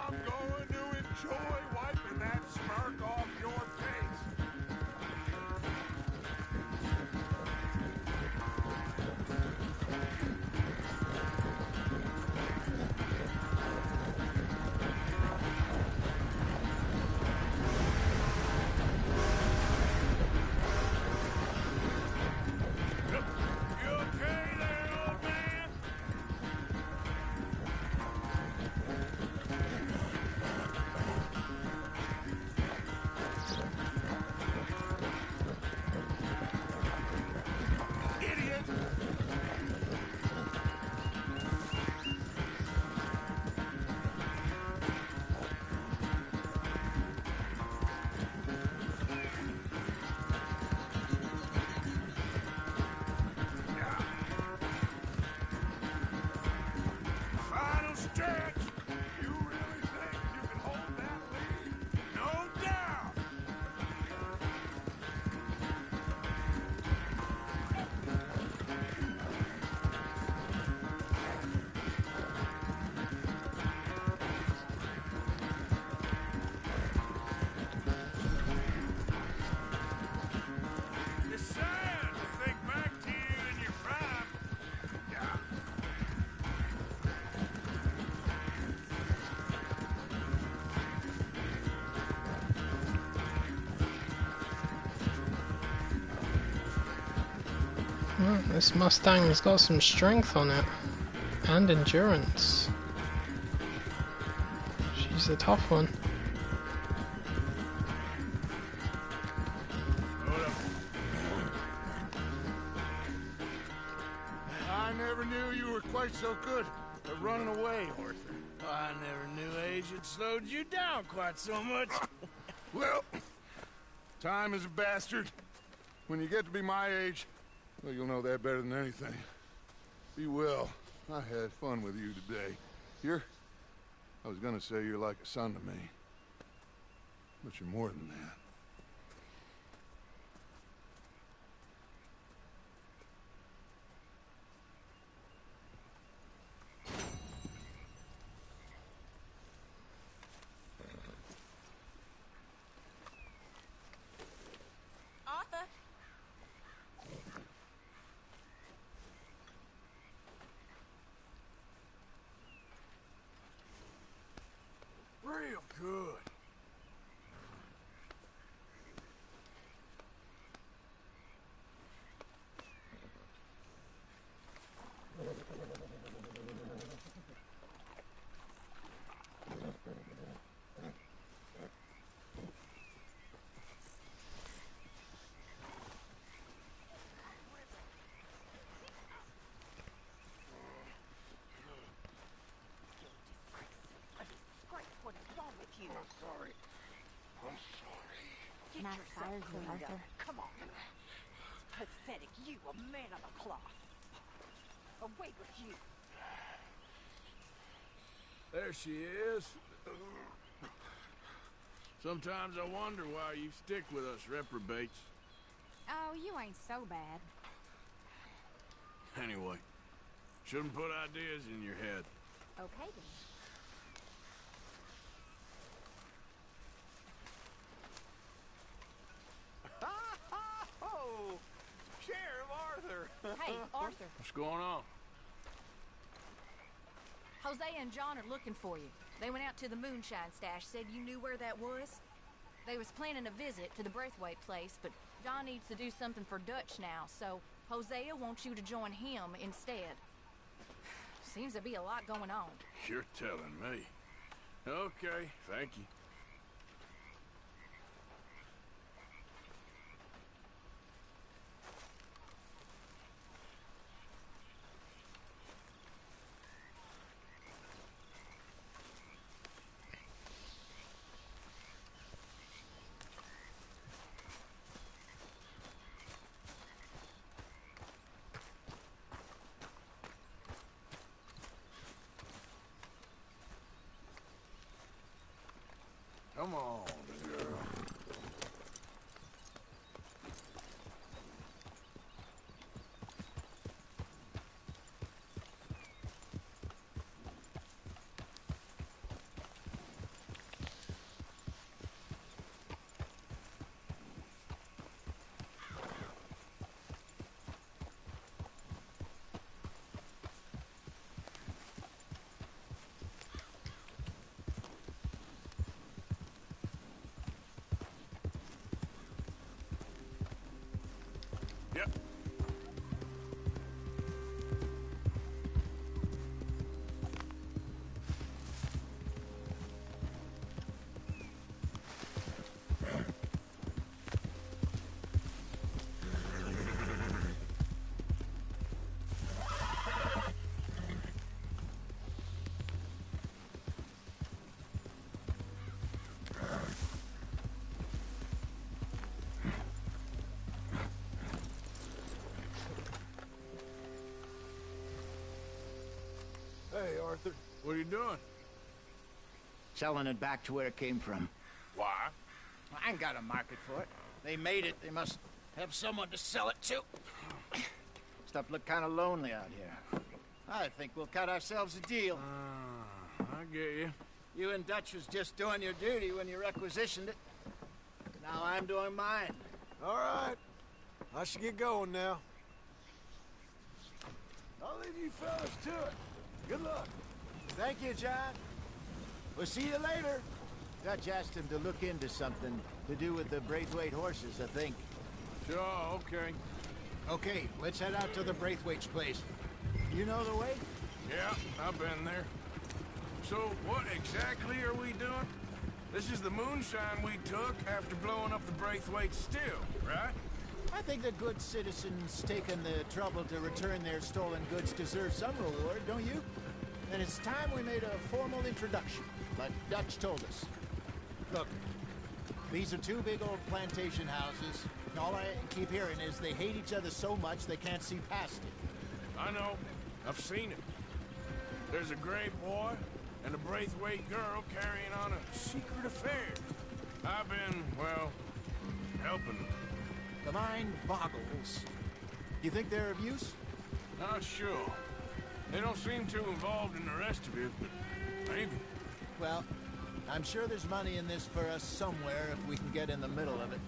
I'm going to enjoy wiping that smirk off your face. Well, this Mustang's got some strength on it. And endurance. She's a tough one. I never knew you were quite so good at running away, Arthur. I never knew age had slowed you down quite so much. Well, time is a bastard. When you get to be my age, well, you'll know that better than anything. Be well. I had fun with you today. I was gonna say you're like a son to me. But you're more than that. Arthur? Real good. What is wrong with you? I'm sorry. I'm sorry. Get yourself cleaned Arthur. up. Come on. Pathetic. You, a man of the cloth. Away with you. There she is. Sometimes I wonder why you stick with us reprobates. Oh, you ain't so bad. Anyway, shouldn't put ideas in your head. Okay then. Oh, Sheriff Arthur. Hey, Arthur. What's going on? Hosea and John are looking for you. They went out to the moonshine stash, said you knew where that was. They was planning a visit to the Braithwaite place, but John needs to do something for Dutch now, so Hosea wants you to join him instead. Seems to be a lot going on. You're telling me. Okay, thank you. Come on, girl. Yep. Hey, Arthur. What are you doing? Selling it back to where it came from. Why? I ain't got a market for it. They made it. They must have someone to sell it to. Stuff look kind of lonely out here. I think we'll cut ourselves a deal. I get you. You and Dutch was just doing your duty when you requisitioned it. Now I'm doing mine. All right. I should get going now. I'll leave you fellas to it. Good luck. Thank you, John. We'll see you later. Dutch asked him to look into something to do with the Braithwaite horses, I think. Sure, okay. Okay, let's head out to the Braithwaite's place. You know the way? Yeah, I've been there. So, what exactly are we doing? This is the moonshine we took after blowing up the Braithwaite still, right? I think that good citizens taking the trouble to return their stolen goods deserve some reward, don't you? And it's time we made a formal introduction, like Dutch told us. Look, these are two big old plantation houses. All I keep hearing is they hate each other so much they can't see past it. I know. I've seen it. There's a gray boy and a Braithwaite girl carrying on a secret affair. I've been, well, helping them. The mind boggles. You think they're of use? Not sure. They don't seem too involved in the rest of it, but maybe. Well, I'm sure there's money in this for us somewhere if we can get in the middle of it.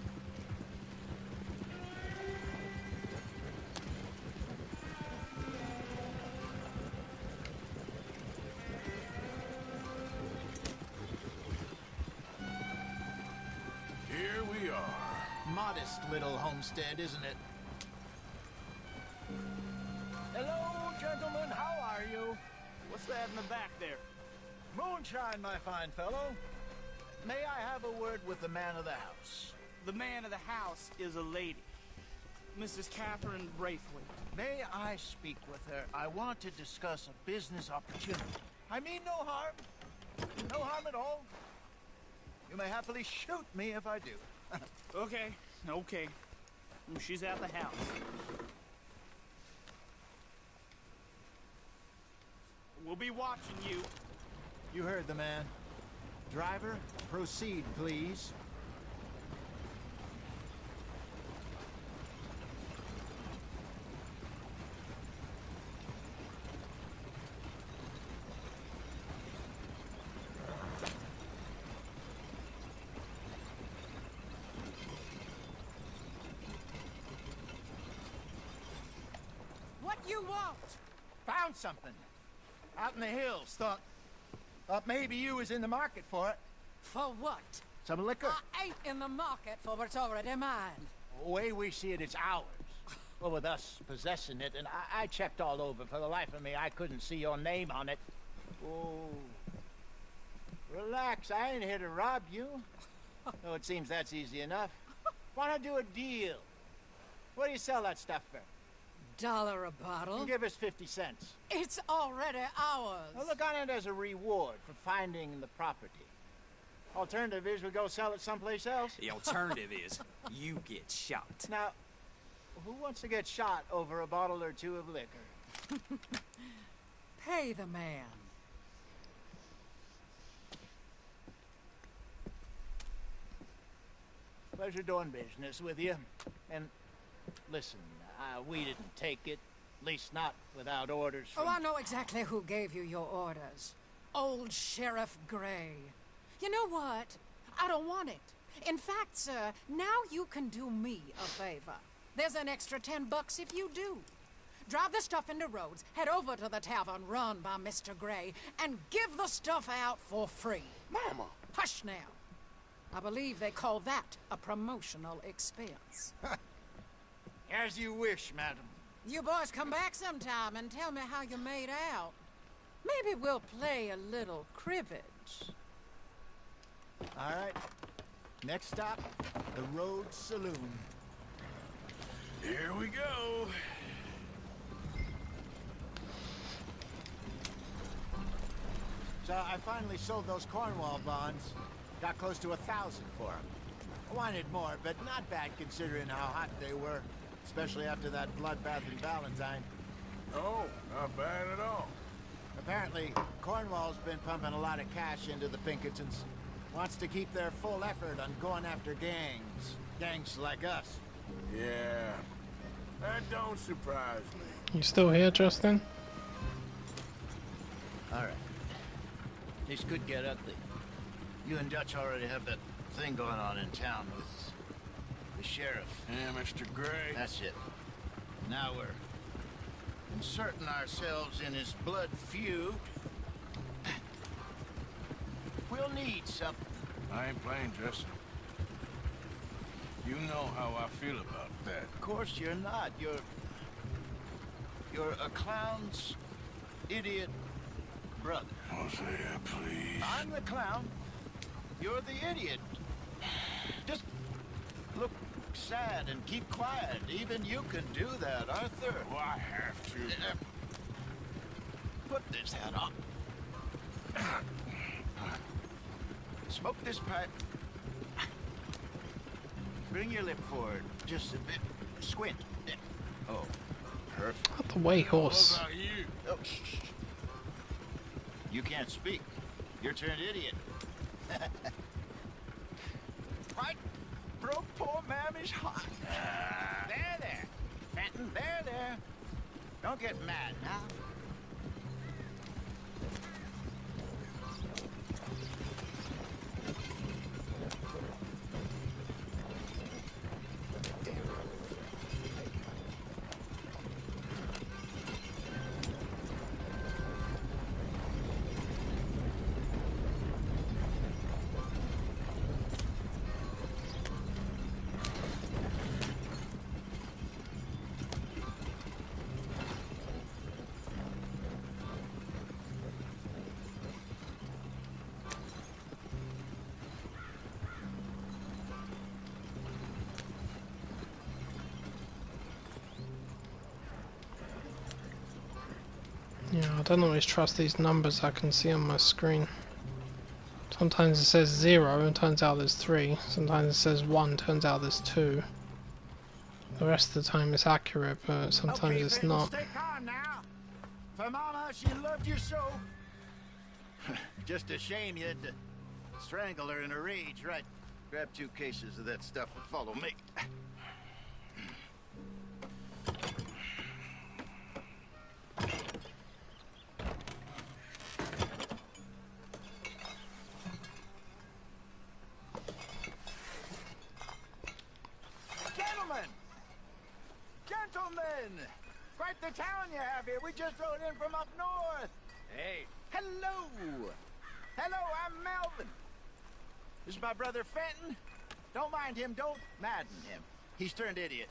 Here we are. Modest little homestead, isn't it? Hello, gentlemen. How are you? What's that in the back there? Moonshine, my fine fellow. May I have a word with the man of the house? The man of the house is a lady. Mrs. Catherine Braithwaite. May I speak with her? I want to discuss a business opportunity. I mean no harm. No harm at all. You may happily shoot me if I do. Okay. She's at the house. We'll be watching you. You heard the man. Driver, proceed, please. What you want? Found something. Out in the hills. Thought maybe you was in the market for it. For what? Some liquor. I ain't in the market for what's already mine. The way we see it, it's ours. Well, with us possessing it, and I checked all over. For the life of me, I couldn't see your name on it. Oh. Relax, I ain't here to rob you. Oh, it seems that's easy enough. Wanna do a deal? What do you sell that stuff for? $1 a bottle. You give us 50 cents. It's already ours. Well, look on it as a reward for finding the property. Alternative is we go sell it someplace else. The alternative is you get shot. Now, who wants to get shot over a bottle or two of liquor? Pay the man. Pleasure doing business with you. And listen, we didn't take it. At least not without orders from... Oh, I know exactly who gave you your orders. Old Sheriff Gray. You know what? I don't want it. In fact, sir, now you can do me a favor. There's an extra $10 if you do. Drive the stuff into Rhodes, head over to the tavern run by Mr. Gray, and give the stuff out for free. Mama! Hush now. I believe they call that a promotional expense. As you wish, madam. You boys come back sometime and tell me how you made out. Maybe we'll play a little cribbage. All right. Next stop, the Rhodes Saloon. Here we go. So I finally sold those Cornwall bonds. Got close to 1,000 for them. I wanted more, but not bad considering how hot they were. Especially after that bloodbath in Valentine. Oh, not bad at all. Apparently, Cornwall's been pumping a lot of cash into the Pinkertons. Wants to keep their full effort on going after gangs. Gangs like us. Yeah, that don't surprise me. You still here, Justin? All right. This could get ugly. You and Dutch already have that thing going on in town with the sheriff. Yeah, Mr. Gray. That's it. Now we're inserting ourselves in his blood feud. We'll need something. I ain't playing, Justin. You know how I feel about that. Of course you're not. You're a clown's idiot brother. Hosea, please. I'm the clown. You're the idiot. Just look sad and keep quiet. Even you can do that, Arthur. Well, I have to. Put this hat on. Smoke this pipe. Bring your lip forward just a bit. Squint. Oh, perfect. Out the way, horse. What about you? Oh, shh. You can't speak. You're turned idiot. Right? Broke poor Mammy's heart. There. Fenton, there. Don't get mad now. Yeah, I don't always trust these numbers I can see on my screen. Sometimes it says 0 and turns out there's 3. Sometimes it says 1, turns out there's 2. The rest of the time it's accurate, but sometimes it's Fenton, not. Stay calm now. For Mama, she loved you so. Just a shame you had to strangle her in a rage, right? Grab 2 cases of that stuff and follow me. Gentlemen! Quite the town you have here. We just rode in from up north. Hey. Hello. Hello, I'm Melvin. This is my brother Fenton. Don't mind him. Don't madden him. He's turned idiot.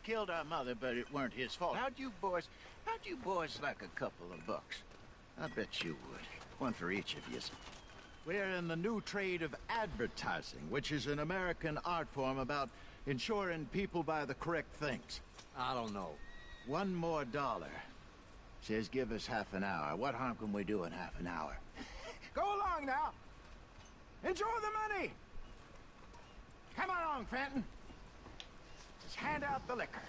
Killed our mother, but it weren't his fault. How'd you boys like a couple of bucks? I bet you would. One for each of you. We're in the new trade of advertising, which is an American art form about ensuring people buy the correct things. I don't know. $1 more. Says give us half an hour. What harm can we do in half an hour? Go along now. Enjoy the money. Come along, Fenton. Just hand out the liquor.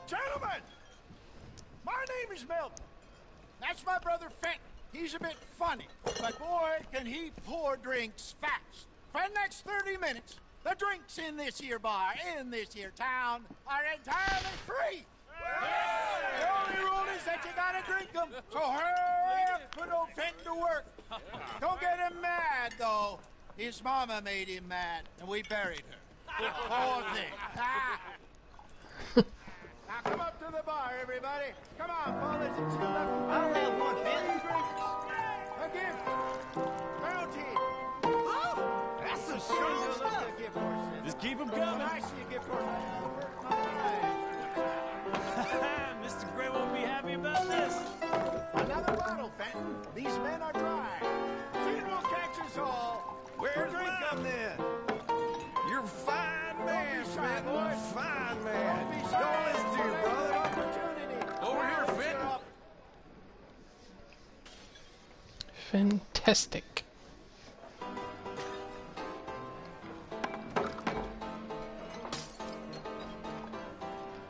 Gentlemen, my name is Melvin. That's my brother Fenton. He's a bit funny, but boy, can he pour drinks fast. For the next 30 minutes, the drinks in this here bar, in this here town, are entirely free. The only rule is that you gotta drink them, so hurry up, put old Fenton to work. Don't get him mad, though. His mama made him mad, and we buried her. Poor thing. Now come up to the bar, everybody. Come on, fellas, it's good luck. I'll have one, Fenton. A gift. Bounty. Oh, that's some strong stuff. Just keep them coming. I see a gift horse. Mr. Gray won't be happy about this. Another bottle, Fenton. These men are dry. Funeral catch us all. Where's drink them then? You're a fine man, Fenton. Fine man. Don't listen to your brother. Over here, Fenton. Fantastic.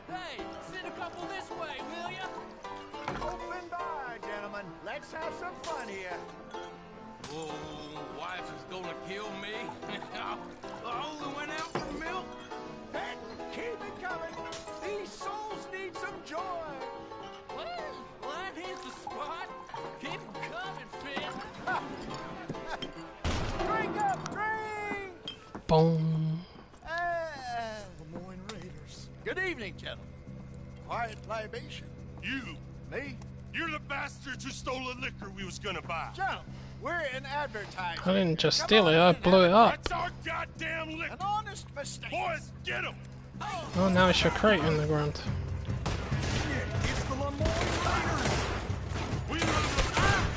Hey, send a couple this way, will ya? Open bar, gentlemen. Let's have some fun here. Oh, wife is gonna kill me. I only went out for milk. Fenton, keep it coming. These souls need some joy. Well, that hits the spot. Keep 'em coming, Finn. Drink up, drink! Boom. Good evening, gentlemen. Quiet libation. You. Me? You're the bastards who stole the liquor we was gonna buy. Gentlemen, we're in advertising. I didn't just steal it, I blew it up. That's our goddamn liquor. An honest mistake. Boys, get him. Oh, now it's your crate in the ground. It's the Lemoyne Raiders. We love them.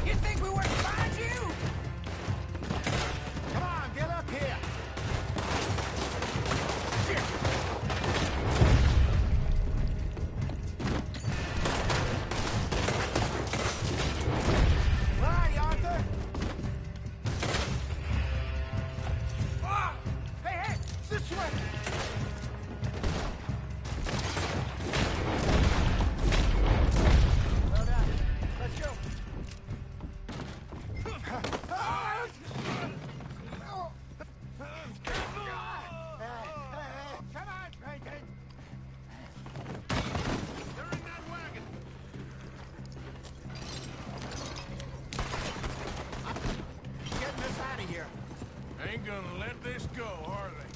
You think we wouldn't find you? Come on, get up here. Where are you, Arthur? Ah! Hey, hey, this way. Well done. Let's go. Come on, Franklin. They're in that wagon. Getting us out of here. Ain't gonna let this go, are they?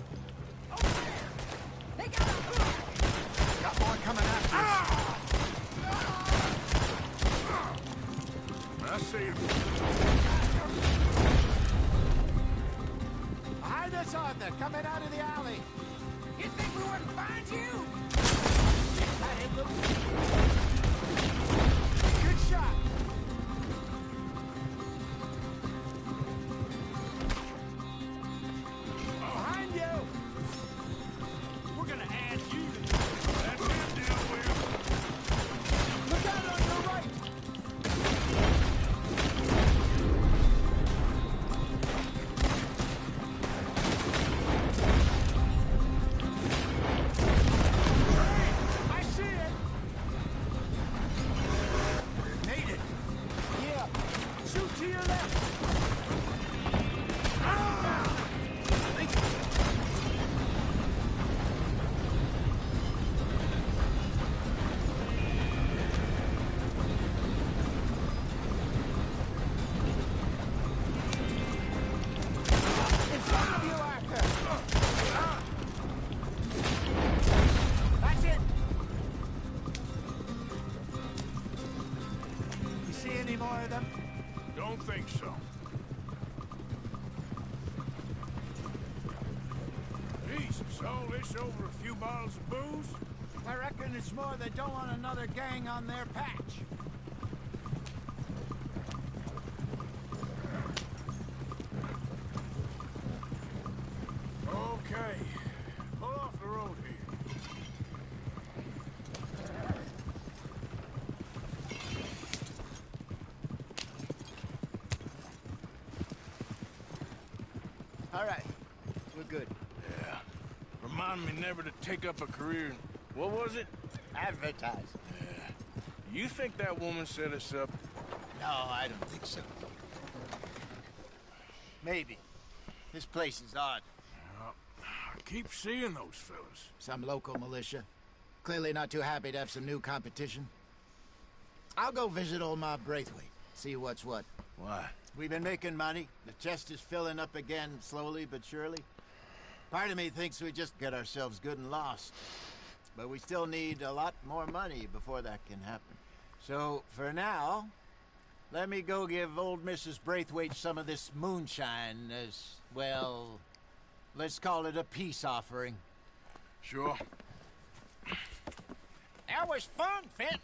They got Got more coming after us. I see him. Behind us, Arthur, coming out of the alley. You think we wouldn't find you? That hit them. Good shot. Behind you. We're gonna add you to that down where. Look out on your right. I see it. Made it. Yeah. Shoot to your left. In front of you, Arthur. That's it. You see any more of them? Don't think so. Jesus, all this over a few bottles of booze? I reckon it's more they don't want another gang on their patch. Okay. Pull off the road here. All right. We're good. Yeah. Remind me never to take up a career in... What was it? Advertise. Yeah. You think that woman set us up? No, I don't think so. Maybe. This place is odd. I keep seeing those fellas. Some local militia. Clearly not too happy to have some new competition. I'll go visit old Ma Braithwaite. See what's what. Why? We've been making money. The chest is filling up again, slowly but surely. Part of me thinks we just get ourselves good and lost. But we still need a lot more money before that can happen. So, for now, let me go give old Mrs. Braithwaite some of this moonshine as, well, let's call it a peace offering. Sure. That was fun, Fenton.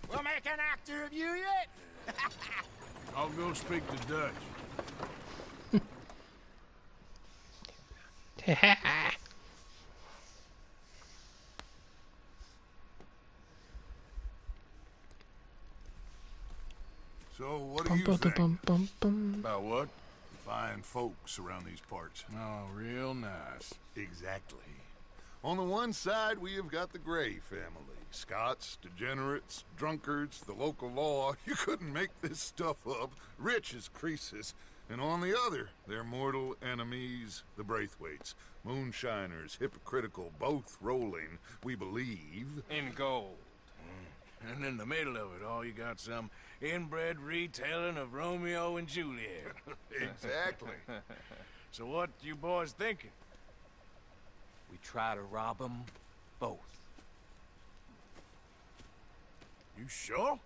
We'll make an actor of you yet. I'll go speak to Dutch. So, what do you think? About what? Fine folks around these parts. Oh, real nice. Exactly. On the one side, we have got the Gray family. Scots, degenerates, drunkards, the local law. You couldn't make this stuff up. Rich as Croesus. And on the other, their mortal enemies, the Braithwaites. Moonshiners, hypocritical, both rolling, we believe... in gold. And in the middle of it all, you got some inbred retelling of Romeo and Juliet. Exactly. So what you boys thinking? We try to rob them both. You sure?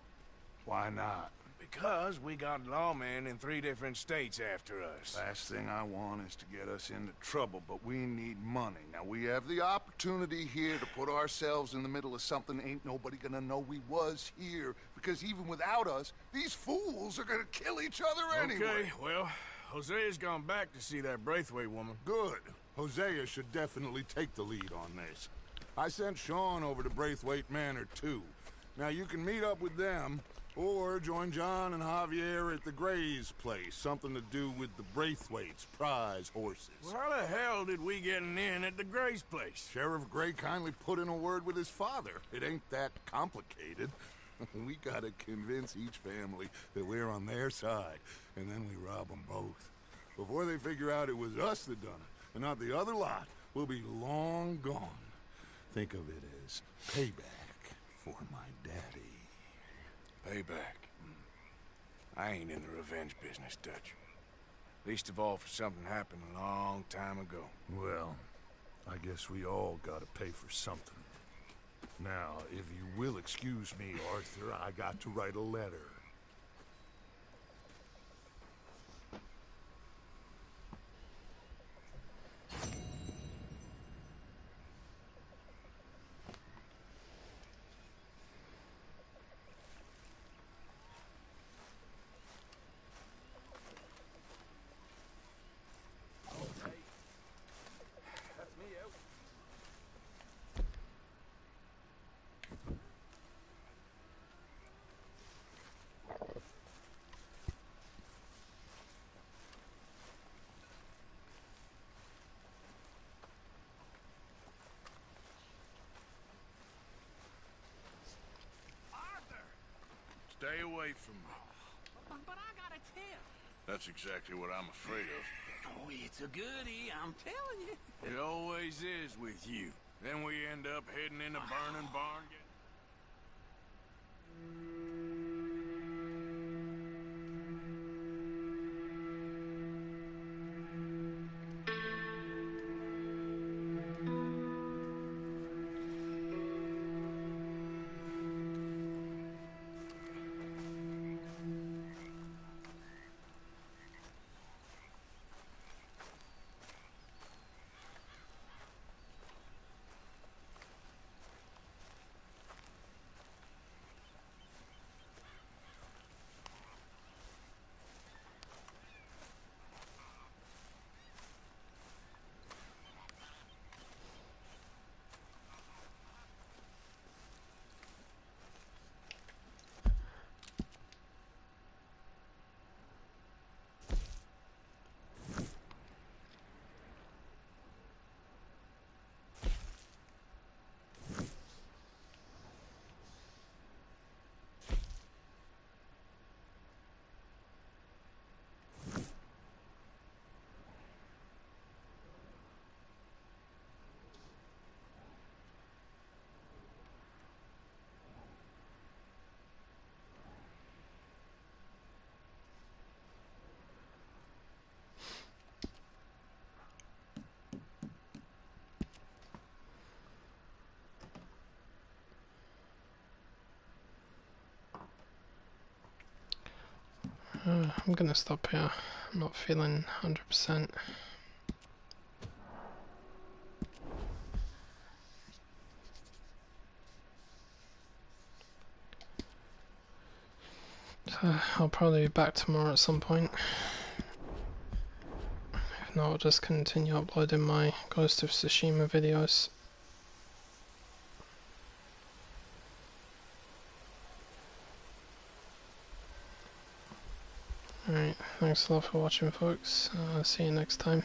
Why not? Because we got lawmen in 3 different states after us. Last thing I want is to get us into trouble, but we need money. Now, we have the opportunity here to put ourselves in the middle of something ain't nobody gonna know we was here, because even without us, these fools are gonna kill each other anyway. Okay, well, Hosea's gone back to see that Braithwaite woman. Good. Hosea should definitely take the lead on this. I sent Sean over to Braithwaite Manor, too. Now, you can meet up with them, or join John and Javier at the Gray's place. Something to do with the Braithwaites' prize horses. Well, how the hell did we get in at the Gray's place? Sheriff Gray kindly put in a word with his father. It ain't that complicated. We gotta convince each family that we're on their side, and then we rob them both. Before they figure out it was us that done it, and not the other lot, we'll be long gone. Think of it as payback for my daddy. Payback. I ain't in the revenge business, Dutch. Least of all for something happened a long time ago. Well, I guess we all gotta pay for something. Now, if you will excuse me, Arthur, I got to write a letter. Stay away from me. But I got a tip. That's exactly what I'm afraid of. Oh, it's a goodie, I'm telling you. It always is with you. Then we end up heading in a burning barn. I'm gonna stop here. I'm not feeling 100%. So I'll probably be back tomorrow at some point. If not, I'll just continue uploading my Ghost of Tsushima videos. Alright, thanks a lot for watching, folks. See you next time.